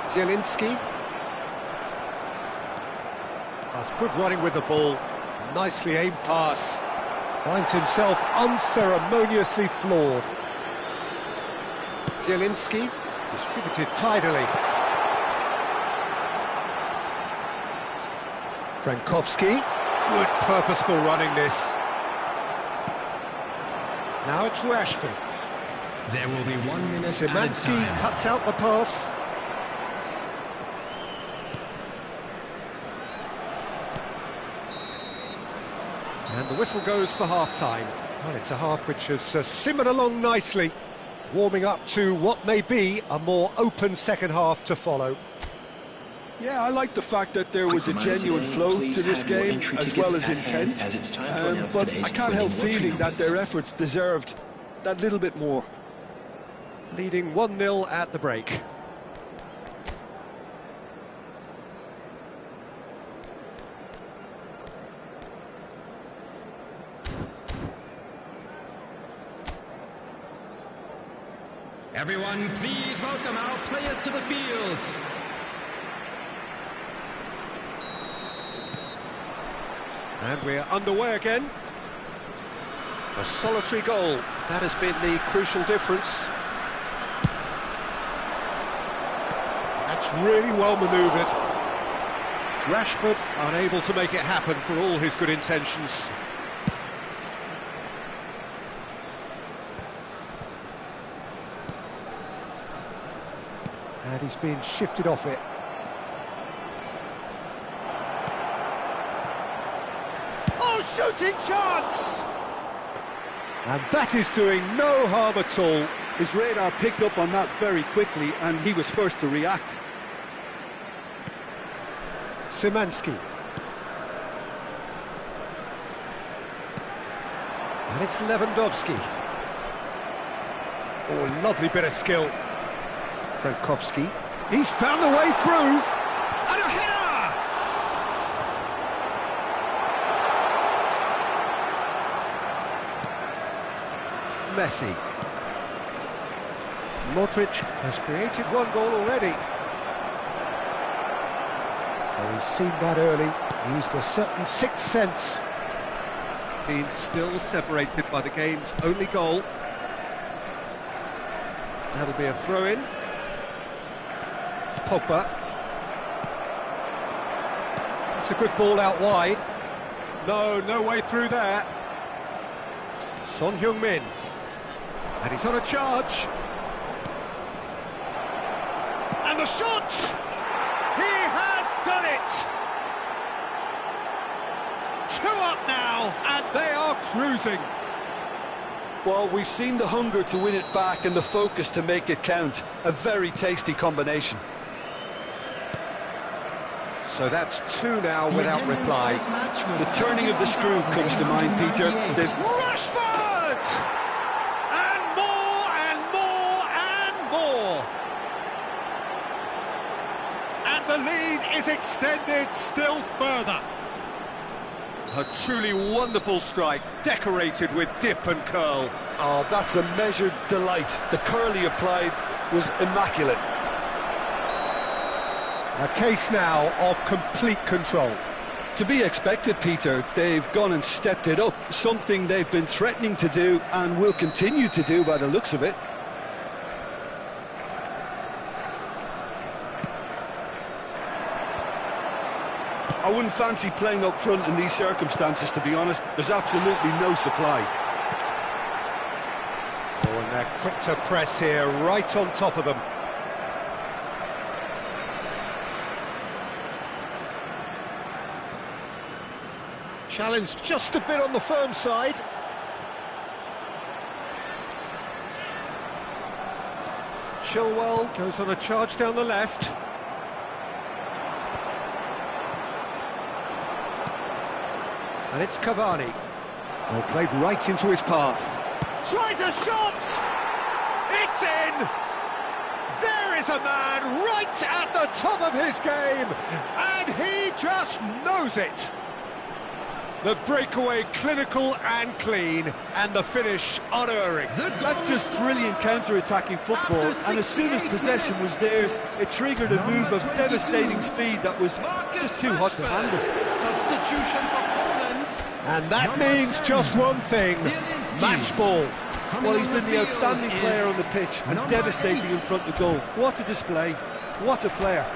Zielinski. That's good running with the ball. Nicely aimed pass. Finds himself unceremoniously floored. Zielinski distributed tidily. Frankowski. Good purposeful running this. Now it's Rashford. There will be 1 minute Szymanski added time. cuts out the pass. And the whistle goes for half-time. Well, it's a half which has simmered along nicely, warming up to what may be a more open second half to follow. Yeah, I like the fact that there was a genuine flow to this game, as well as intent. But I can't help feeling that their efforts deserved that little bit more. Leading 1-0 at the break. Everyone, please welcome our players to the field. And we're underway again. A solitary goal. That has been the crucial difference. That's really well manoeuvred. Rashford unable to make it happen for all his good intentions. And he's been shifted off it. Oh, shooting chance! And that is doing no harm at all. His radar picked up on that very quickly, and he was first to react. Szymanski. And it's Lewandowski. Oh, lovely bit of skill. Frankowski. He's found the way through. And a header! Messi. Modric has created one goal already. Oh, he's seen that early. He used a certain sixth sense. Being still separated by the game's only goal. That'll be a throw-in. Pogba. It's a good ball out wide. No way through there. Son Heung-min. And he's on a charge. And the shot! He has done it! 2 up now, and they are cruising. Well, we've seen the hunger to win it back and the focus to make it count. A very tasty combination. So that's 2 now without reply. The turning of the screw comes to mind, Peter. Rashford! And more, and more, and more! And the lead is extended still further. A truly wonderful strike, decorated with dip and curl. Oh, that's a measured delight. The curl he applied was immaculate. A case now of complete control. To be expected, Peter. They've gone and stepped it up, something they've been threatening to do and will continue to do by the looks of it. I wouldn't fancy playing up front in these circumstances, to be honest. There's absolutely no supply. Oh, and they're quick to press here, right on top of them. Challenge just a bit on the firm side. Chilwell goes on a charge down the left. And it's Cavani. Well, played right into his path. Tries a shot! It's in! There is a man right at the top of his game, and he just knows it. The breakaway clinical and clean, and the finish unerring. That's just brilliant counter-attacking football, and as soon as possession was theirs, it triggered a move of devastating speed that was just too hot to handle. Substitution for Poland. And that means just one thing, match ball. Well, he's been the outstanding player on the pitch and devastating in front of goal. What a display, what a player.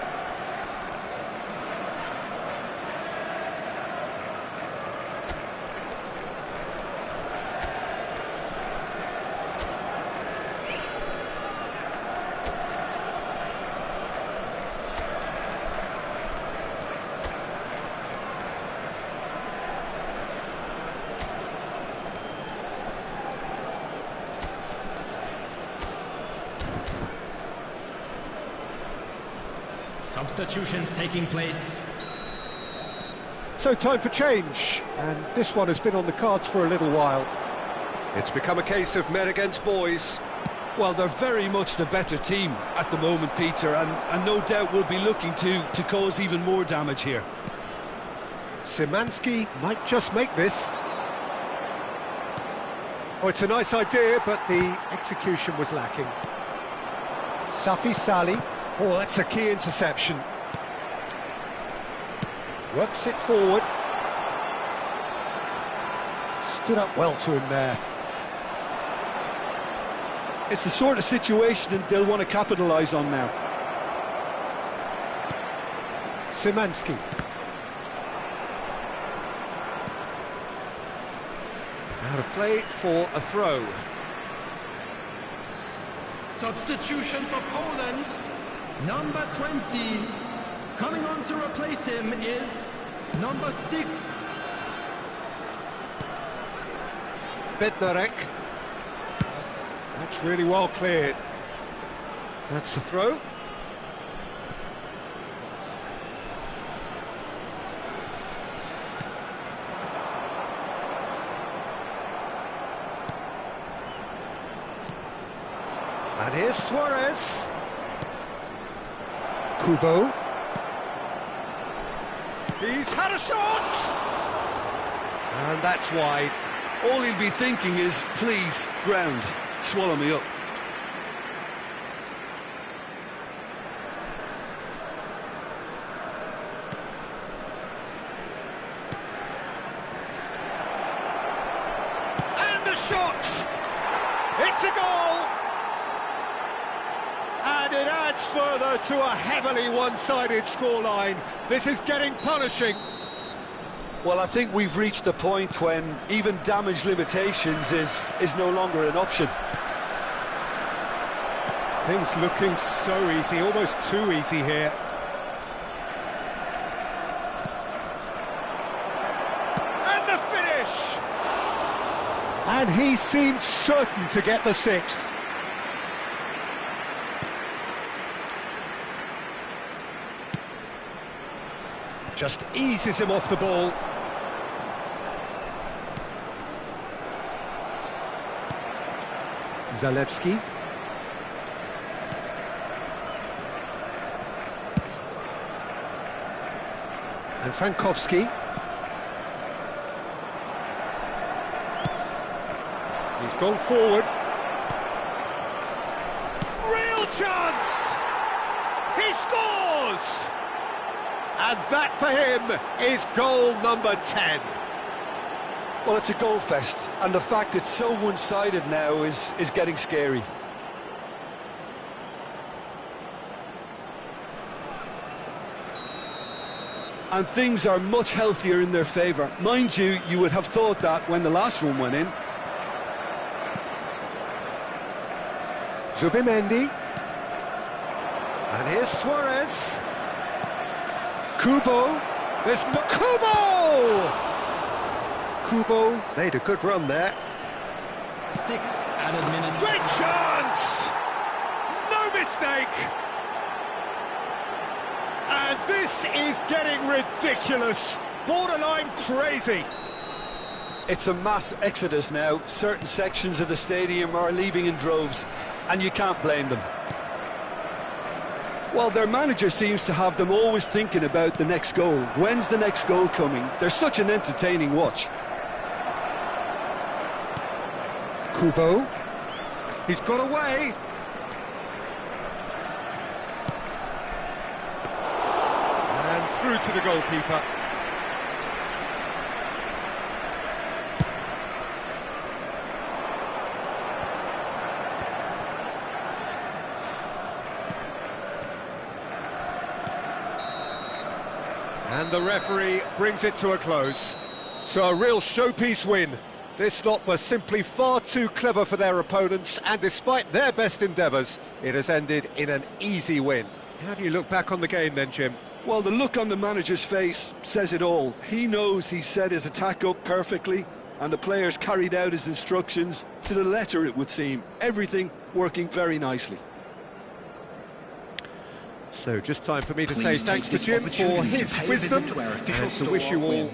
Substitutions taking place. So time for change, and this one has been on the cards for a little while. It's become a case of men against boys. Well, they're very much the better team at the moment, Peter, and no doubt will be looking to cause even more damage here. Szymanski might just make this. Oh, it's a nice idea, but the execution was lacking. Safi Salih. Oh, that's a key interception. Works it forward. Stood up well to him there. It's the sort of situation that they'll want to capitalise on now. Szymanski. Out of play for a throw. Substitution for Poland. Number 20. Coming on to replace him is number 6. Bednarek. That's really well cleared. That's the throw. And here's Suarez. Kubo. He's had a shot! And that's wide. All he'll be thinking is, please, ground, swallow me up. And the shot! It's a goal! And it adds further to a heavily one-sided scoreline. This is getting punishing. Well, I think we've reached the point when even damage limitations is no longer an option. Things looking so easy, almost too easy here. And the finish! And he seemed certain to get the sixth. Just eases him off the ball. Zalewski. And Frankowski. He's gone forward. Real chance! He scores! And that for him is goal number 10. Well, it's a goal fest, and the fact it's so one-sided now is getting scary. and things are much healthier in their favour. Mind you, you would have thought that when the last one went in. Zubimendi. And here's Suarez. Kubo. There's Kubo! Kubo made a good run there. 6 added minutes. Great chance! No mistake! And this is getting ridiculous. Borderline crazy. It's a mass exodus now. Certain sections of the stadium are leaving in droves, and you can't blame them. Well, their manager seems to have them always thinking about the next goal. When's the next goal coming? They're such an entertaining watch. Kubo. He's got away. And through to the goalkeeper. And the referee brings it to a close. So a real showpiece win. This lot were simply far too clever for their opponents, and despite their best endeavours, it has ended in an easy win. How do you look back on the game then, Jim? Well, the look on the manager's face says it all. He knows he set his attack up perfectly, and the players carried out his instructions to the letter, it would seem. Everything working very nicely. So just time for me to say thanks to Jim for his wisdom, and to wish you all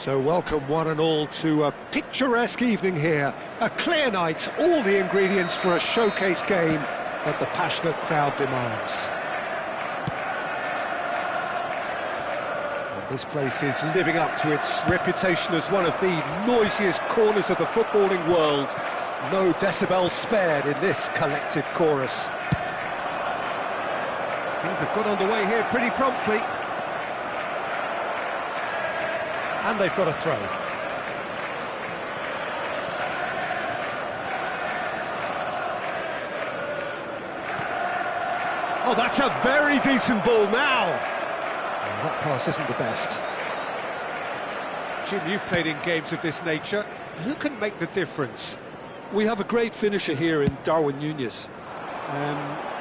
So welcome one and all to a picturesque evening here. A clear night, all the ingredients for a showcase game that the passionate crowd demands. And this place is living up to its reputation as one of the noisiest corners of the footballing world. No decibels spared in this collective chorus. Things have got underway here pretty promptly. And they've got a throw. Oh, that's a very decent ball now. And that pass isn't the best. Jim, you've played in games of this nature. Who can make the difference? We have a great finisher here in Darwin Núñez.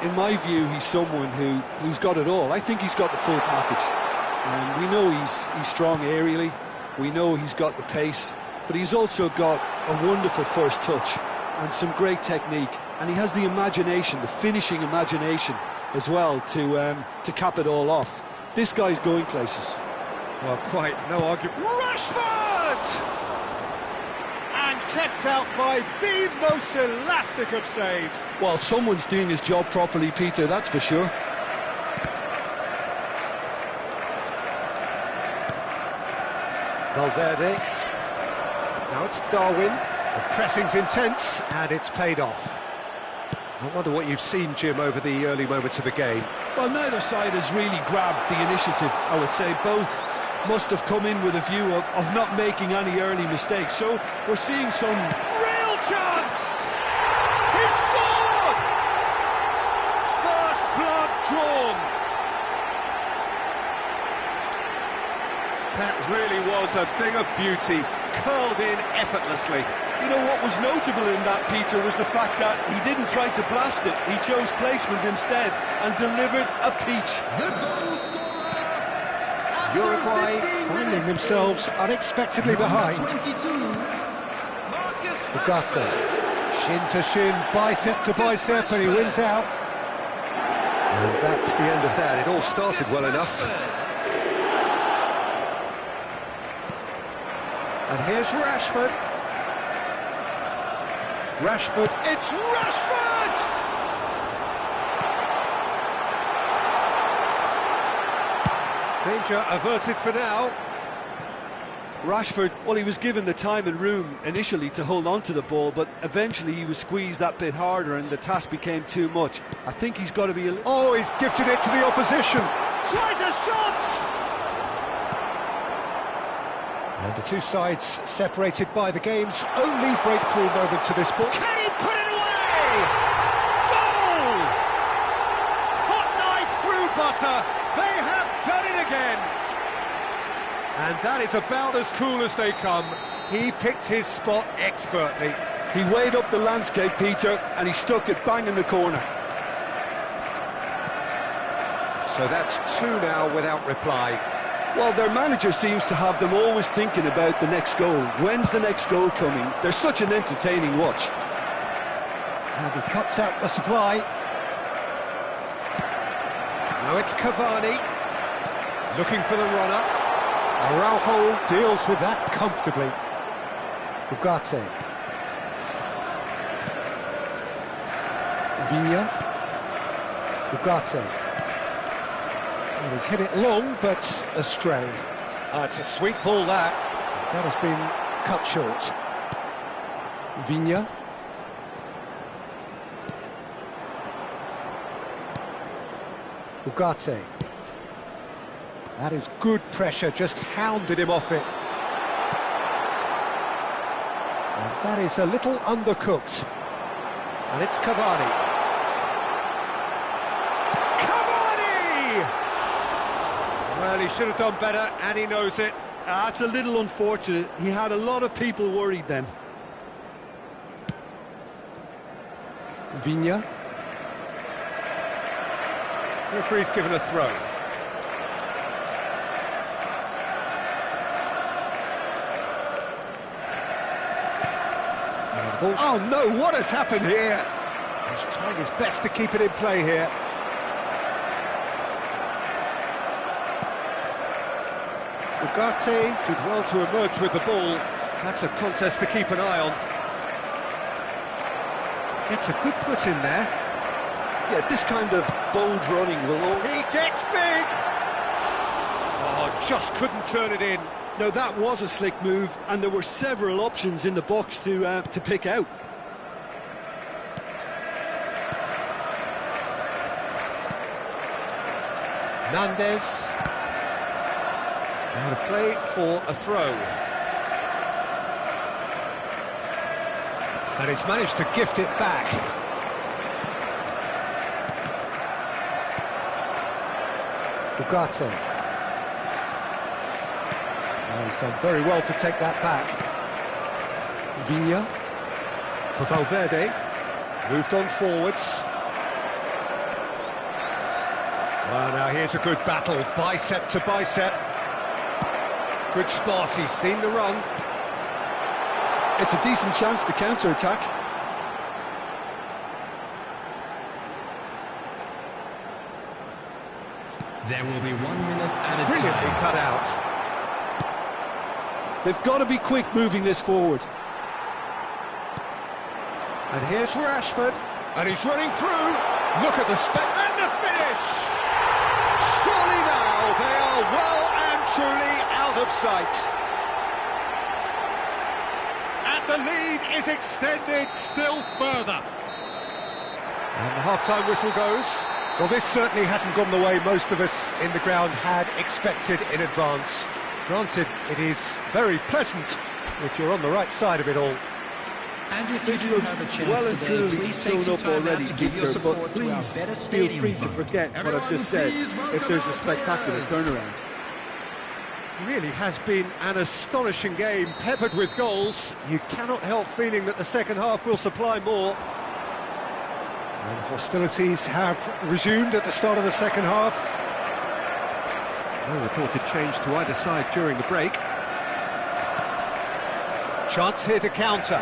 In my view, he's someone who's got it all. I think he's got the full package. We know he's strong aerially. We know he's got the pace, but he's also got a wonderful first touch and some great technique, and he has the imagination, the finishing imagination as well to cap it all off. This guy's going places. Well, quite no argument. Rashford! And kept out by the most elastic of saves. Well, someone's doing his job properly, Peter, that's for sure. Valverde. Now it's Darwin. The pressing's intense, and it's paid off. I wonder what you've seen, Jim, over the early moments of the game. Well, neither side has really grabbed the initiative, I would say. Both must have come in with a view of not making any early mistakes. So we're seeing some real chance! He scored! First blood drawn. That really was a thing of beauty, curled in effortlessly. You know what was notable in that, Peter, was the fact that he didn't try to blast it. He chose placement instead and delivered a peach. The goal scorer. After Uruguay 15 finding minutes themselves unexpectedly behind. 22. Marcus Ugarte, Rashford. shin to shin, bicep to bicep, and he wins out. And that's the end of that. It all started well enough. And here's Rashford. Rashford. It's Rashford! Danger averted for now. Rashford, well, he was given the time and room initially to hold on to the ball, but eventually he was squeezed that bit harder and the task became too much. I think he's got to be... Oh, he's gifted it to the opposition. Tries a shot! And the two sides separated by the game's only breakthrough moment to this ball. Can he put it away? Goal! Hot knife through butter. They have done it again. And that is about as cool as they come. He picked his spot expertly. He weighed up the landscape, Peter, and he stuck it bang in the corner. So that's two now without reply. Well, their manager seems to have them always thinking about the next goal. When's the next goal coming? They're such an entertaining watch. And he cuts out the supply. Now it's Cavani. Looking for the runner. Araujo deals with that comfortably. Ugarte. Viña. Ugarte. Well, he's hit it long, but astray. It's a sweet ball, that. That has been cut short. Viña. Ugarte. That is good pressure, just hounded him off it. And that is a little undercooked. And it's Cavani. Cavani! Well, he should have done better, and he knows it. That's a little unfortunate. He had a lot of people worried then. Viña. Referee's given a throw. Oh no, what has happened here? He's trying his best to keep it in play here. Ugarte did well to emerge with the ball. That's a contest to keep an eye on. Gets a good foot in there. Yeah, this kind of bold running will all... He gets big! Oh, just couldn't turn it in. Now, that was a slick move, and there were several options in the box to pick out. Nandez. Out of play for a throw. And he's managed to gift it back. Ugarte. Oh, he's done very well to take that back. Viña. For Valverde. Moved on forwards. Well, now here's a good battle, bicep to bicep. Good spot, he's seen the run. It's a decent chance to counter-attack. There will be 1 minute at a Brilliantly time. cut out. They've got to be quick moving this forward. And here's Rashford, and he's running through. Look at the spec and the finish. Surely now they are well and truly out of sight. And the lead is extended still further. And the half-time whistle goes. Well, this certainly hasn't gone the way most of us in the ground had expected in advance. Granted, it is very pleasant if you're on the right side of it all. And if This you do looks have a chance well and today, truly please sewn take some up time out already, to give your Peter, but support to our please better feel stadium free to fund. forget what I've just said Everyone, please if there's a welcome our spectacular players. turnaround. Really has been an astonishing game, peppered with goals. You cannot help feeling that the second half will supply more. And hostilities have resumed at the start of the second half. No reported change to either side during the break. Chance here to counter.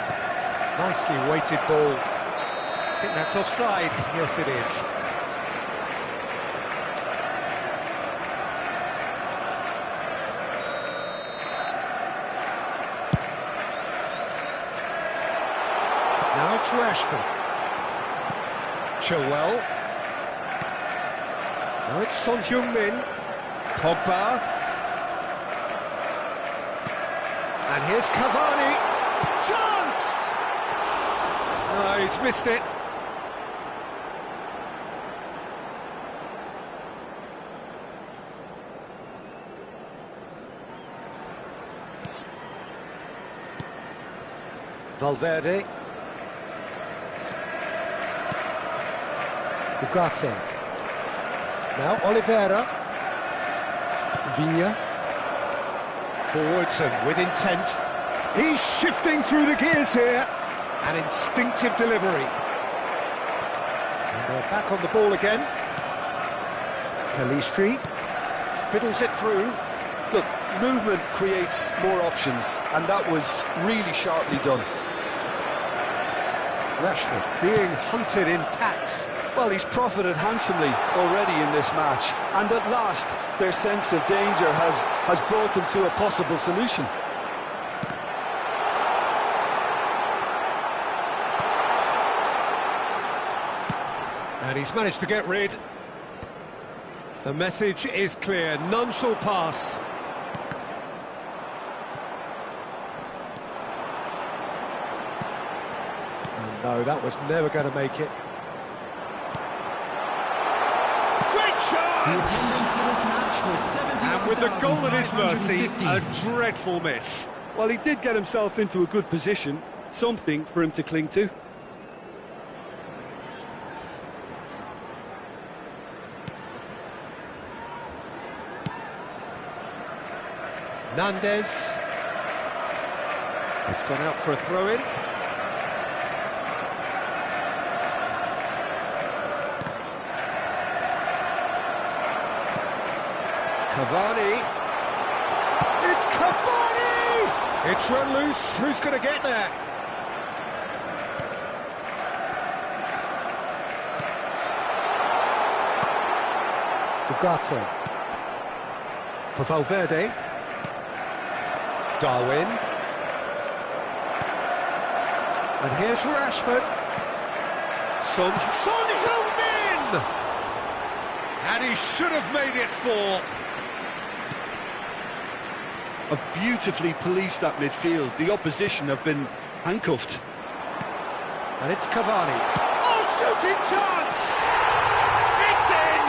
Nicely weighted ball. I think that's offside. Yes, it is. Now it's Rashford. Chilwell. Now it's Son Heung-min. Pogba. And here's Cavani. Chance! Oh, he's missed it. Valverde. Ugarte. Now Oliveira. Viña. Forwards and with intent. He's shifting through the gears here. An instinctive delivery. And they're back on the ball again. Pelistri fiddles it through. Look, movement creates more options, and that was really sharply done. Rashford being hunted in packs. Well, he's profited handsomely already in this match, and at last their sense of danger has brought them to a possible solution. And he's managed to get rid. The message is clear, none shall pass. And no, that was never going to make it. Great chance! And with the goal at his mercy, a dreadful miss. Well, he did get himself into a good position, something for him to cling to. Nandez. It's gone out for a throw-in. Cavani. It's Cavani! It's run loose. Who's going to get there? Ugarte. For Valverde. Darwin. And here's Rashford. Son Heung-min! And he should have made it 4. Have beautifully policed that midfield. The opposition have been handcuffed. And it's Cavani. Oh, shooting chance! It's in!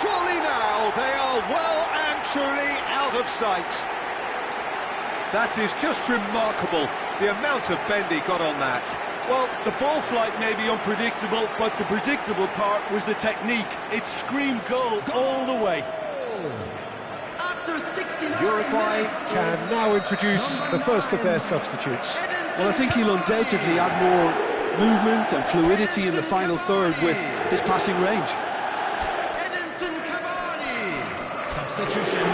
Surely now they are well and truly out of sight. That is just remarkable, the amount of bend he got on that. Well, the ball flight may be unpredictable, but the predictable part was the technique. It screamed goal all the way. After 69 Uruguay minutes, can now introduce the first of their substitutes. Well, I think he'll undoubtedly add more movement and fluidity in the final third with his passing range. Edinson Cavani. Substitution.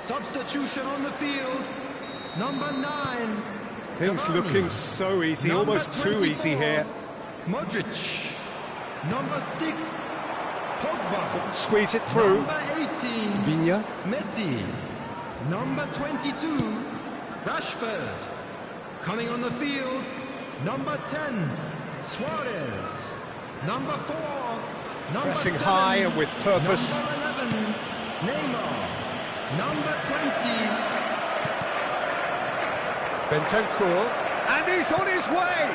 Substitution on the field, number 9. Things Cavani. looking so easy, Number almost too 24, easy here. Modric. Number 6, Pogba. Squeeze it through. Number 18, Viña. Messi. Number 22, Rashford. Coming on the field, number 10, Suarez. Number 4. Number Pressing 7, high and with purpose. Number 11, Neymar. Number 20. Bentancur. And he's on his way!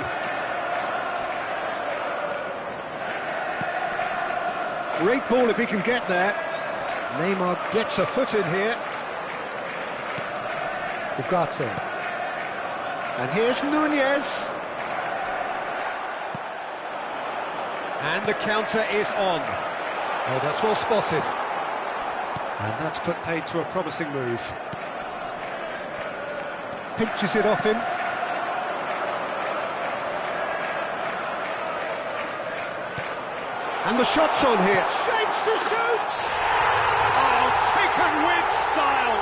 Great ball if he can get there. Neymar gets a foot in here. Ugarte. And here's Nunez. And the counter is on. Oh, that's well spotted. And that's put paid to a promising move. Pinches it off him. And the shot's on here. Shapes to shoot! Oh, taken with style.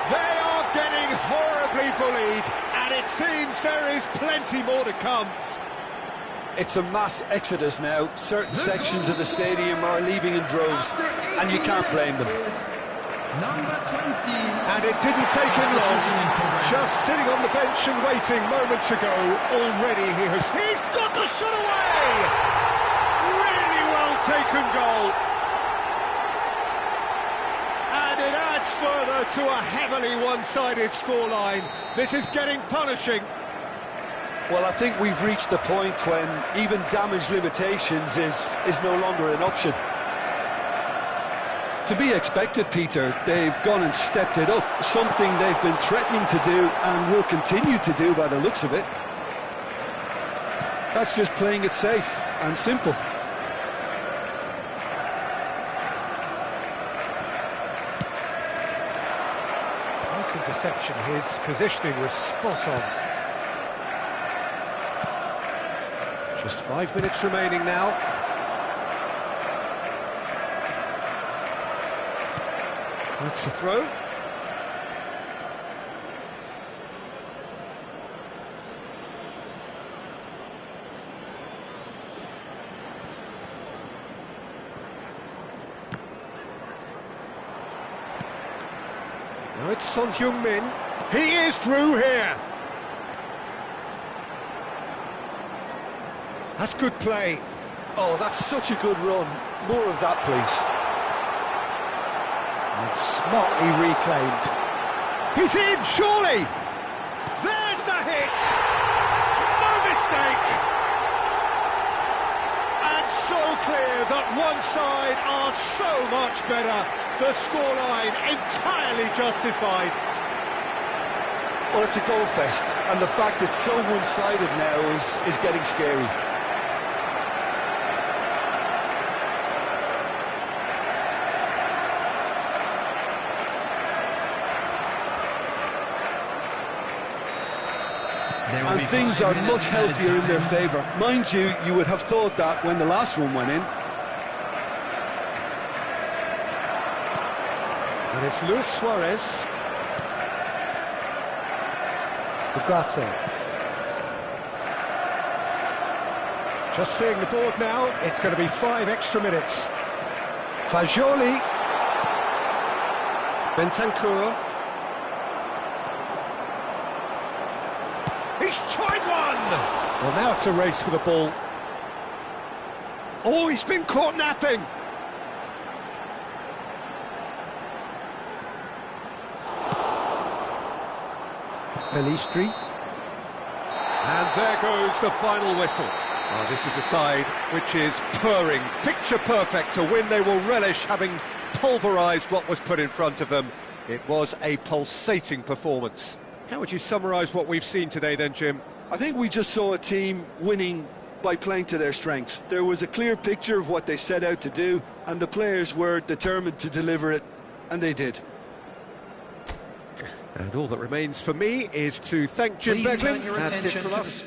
They are getting horribly bullied, and it seems there is plenty more to come. It's a mass exodus now. Certain sections of the stadium are leaving in droves, and you can't blame them. Number 20. And it didn't take him long. Just sitting on the bench and waiting moments ago. Already he's got the shot away! Really well taken goal. And it adds further to a heavily one-sided scoreline. This is getting punishing. Well, I think we've reached the point when even damage limitations is no longer an option. To be expected, Peter. They've gone and stepped it up, something they've been threatening to do and will continue to do by the looks of it. That's just playing it safe and simple. Nice interception. His positioning was spot on. Just 5 minutes remaining now. That's the throw. Now it's Son Heung-min. He is through here. That's good play. Oh, that's such a good run. More of that, please. And smartly reclaimed. He's in, surely! There's the hit! No mistake! And so clear that one side are so much better. The scoreline entirely justified. Well, it's a goal fest, and the fact it's so one-sided now is getting scary. And things are much healthier in their favour. Mind you, you would have thought that when the last one went in. And it's Luis Suarez. Ugarte. Just seeing the board now, it's going to be 5 extra minutes. Fagioli. Bentancur. He's tried one! Well, now it's a race for the ball. Oh, he's been caught napping! Pelistri. And there goes the final whistle. Oh, this is a side which is purring, picture perfect. To win, they will relish having pulverised what was put in front of them. It was a pulsating performance. How would you summarise what we've seen today then, Jim? I think we just saw a team winning by playing to their strengths. There was a clear picture of what they set out to do, and the players were determined to deliver it, and they did. And all that remains for me is to thank Jim Beglin. That's it from us.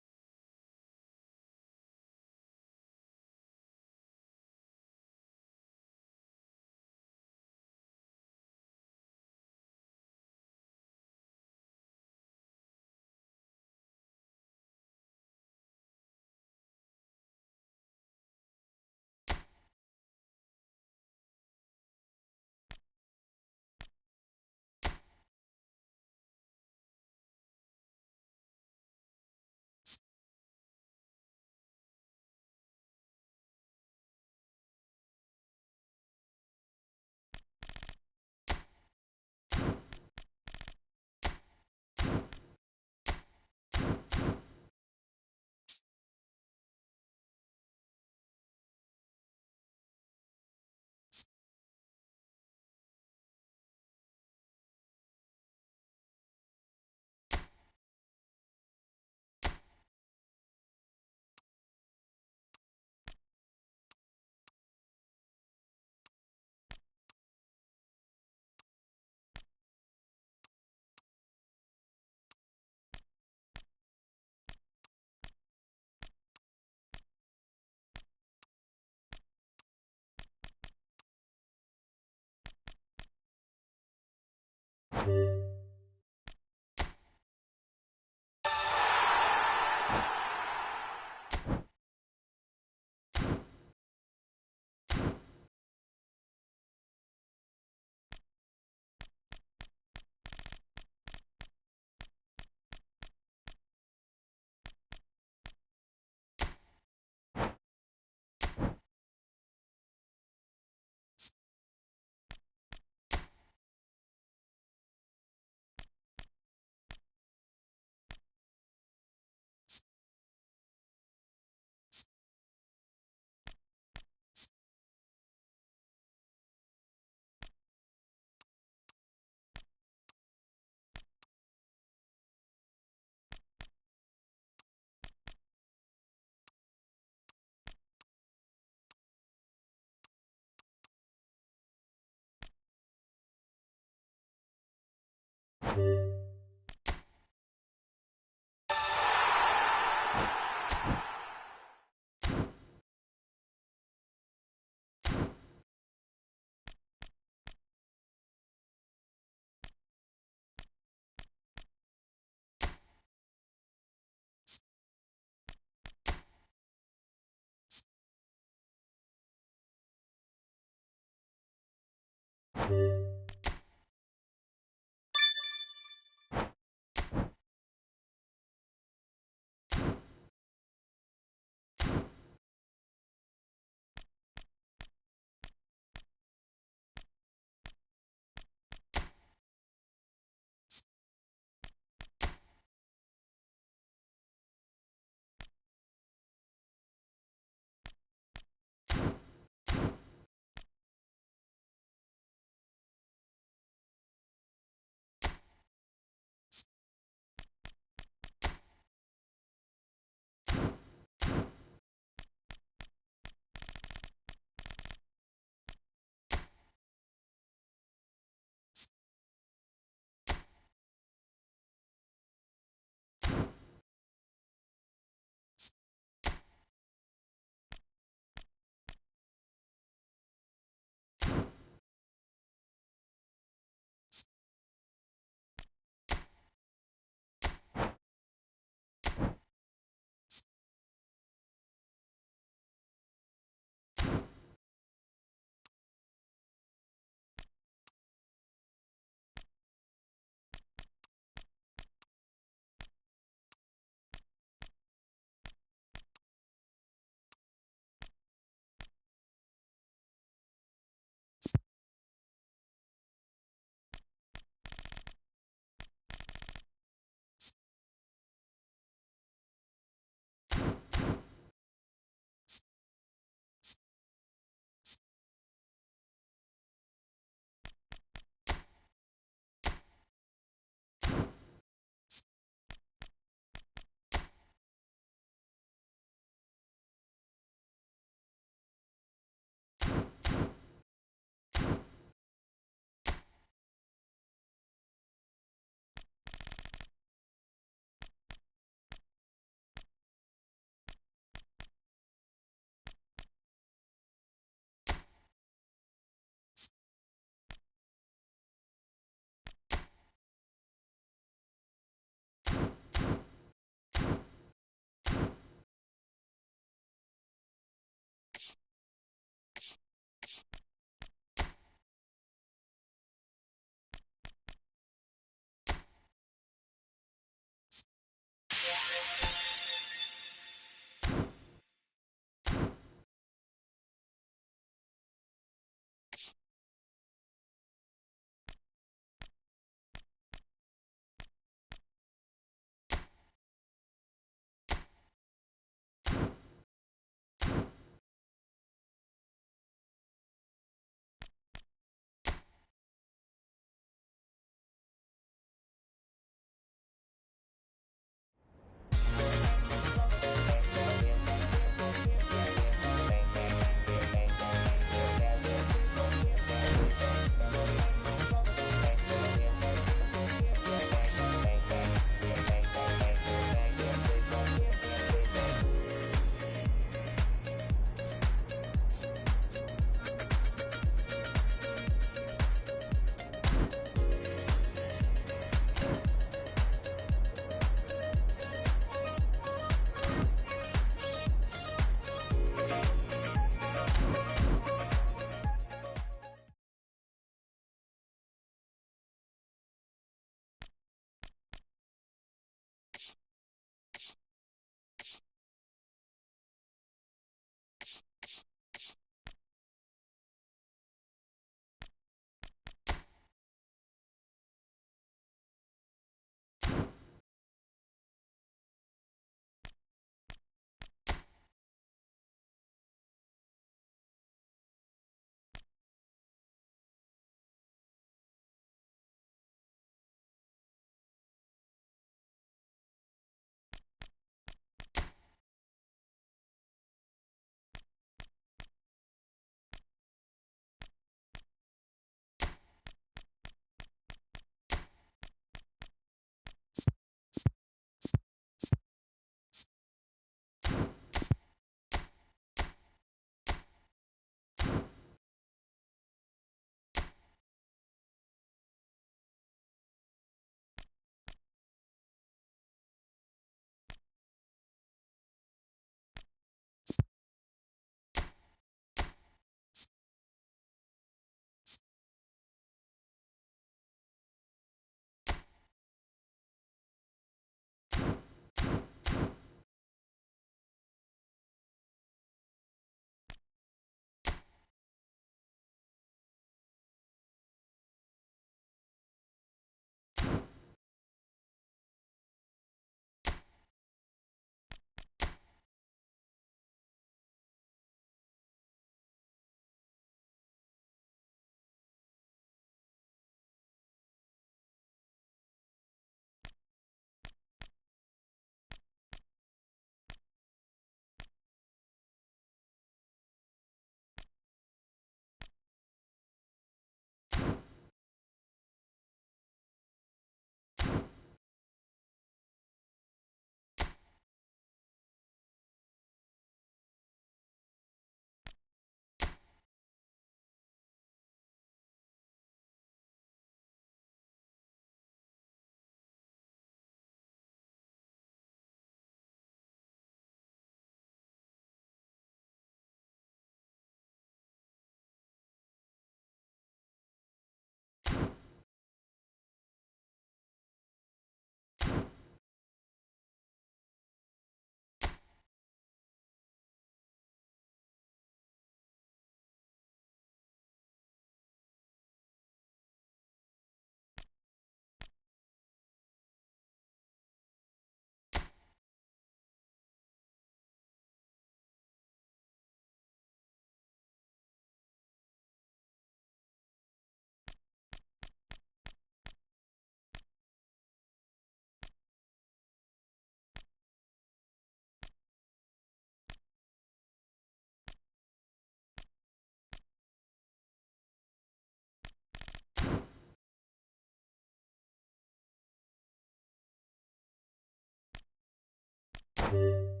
You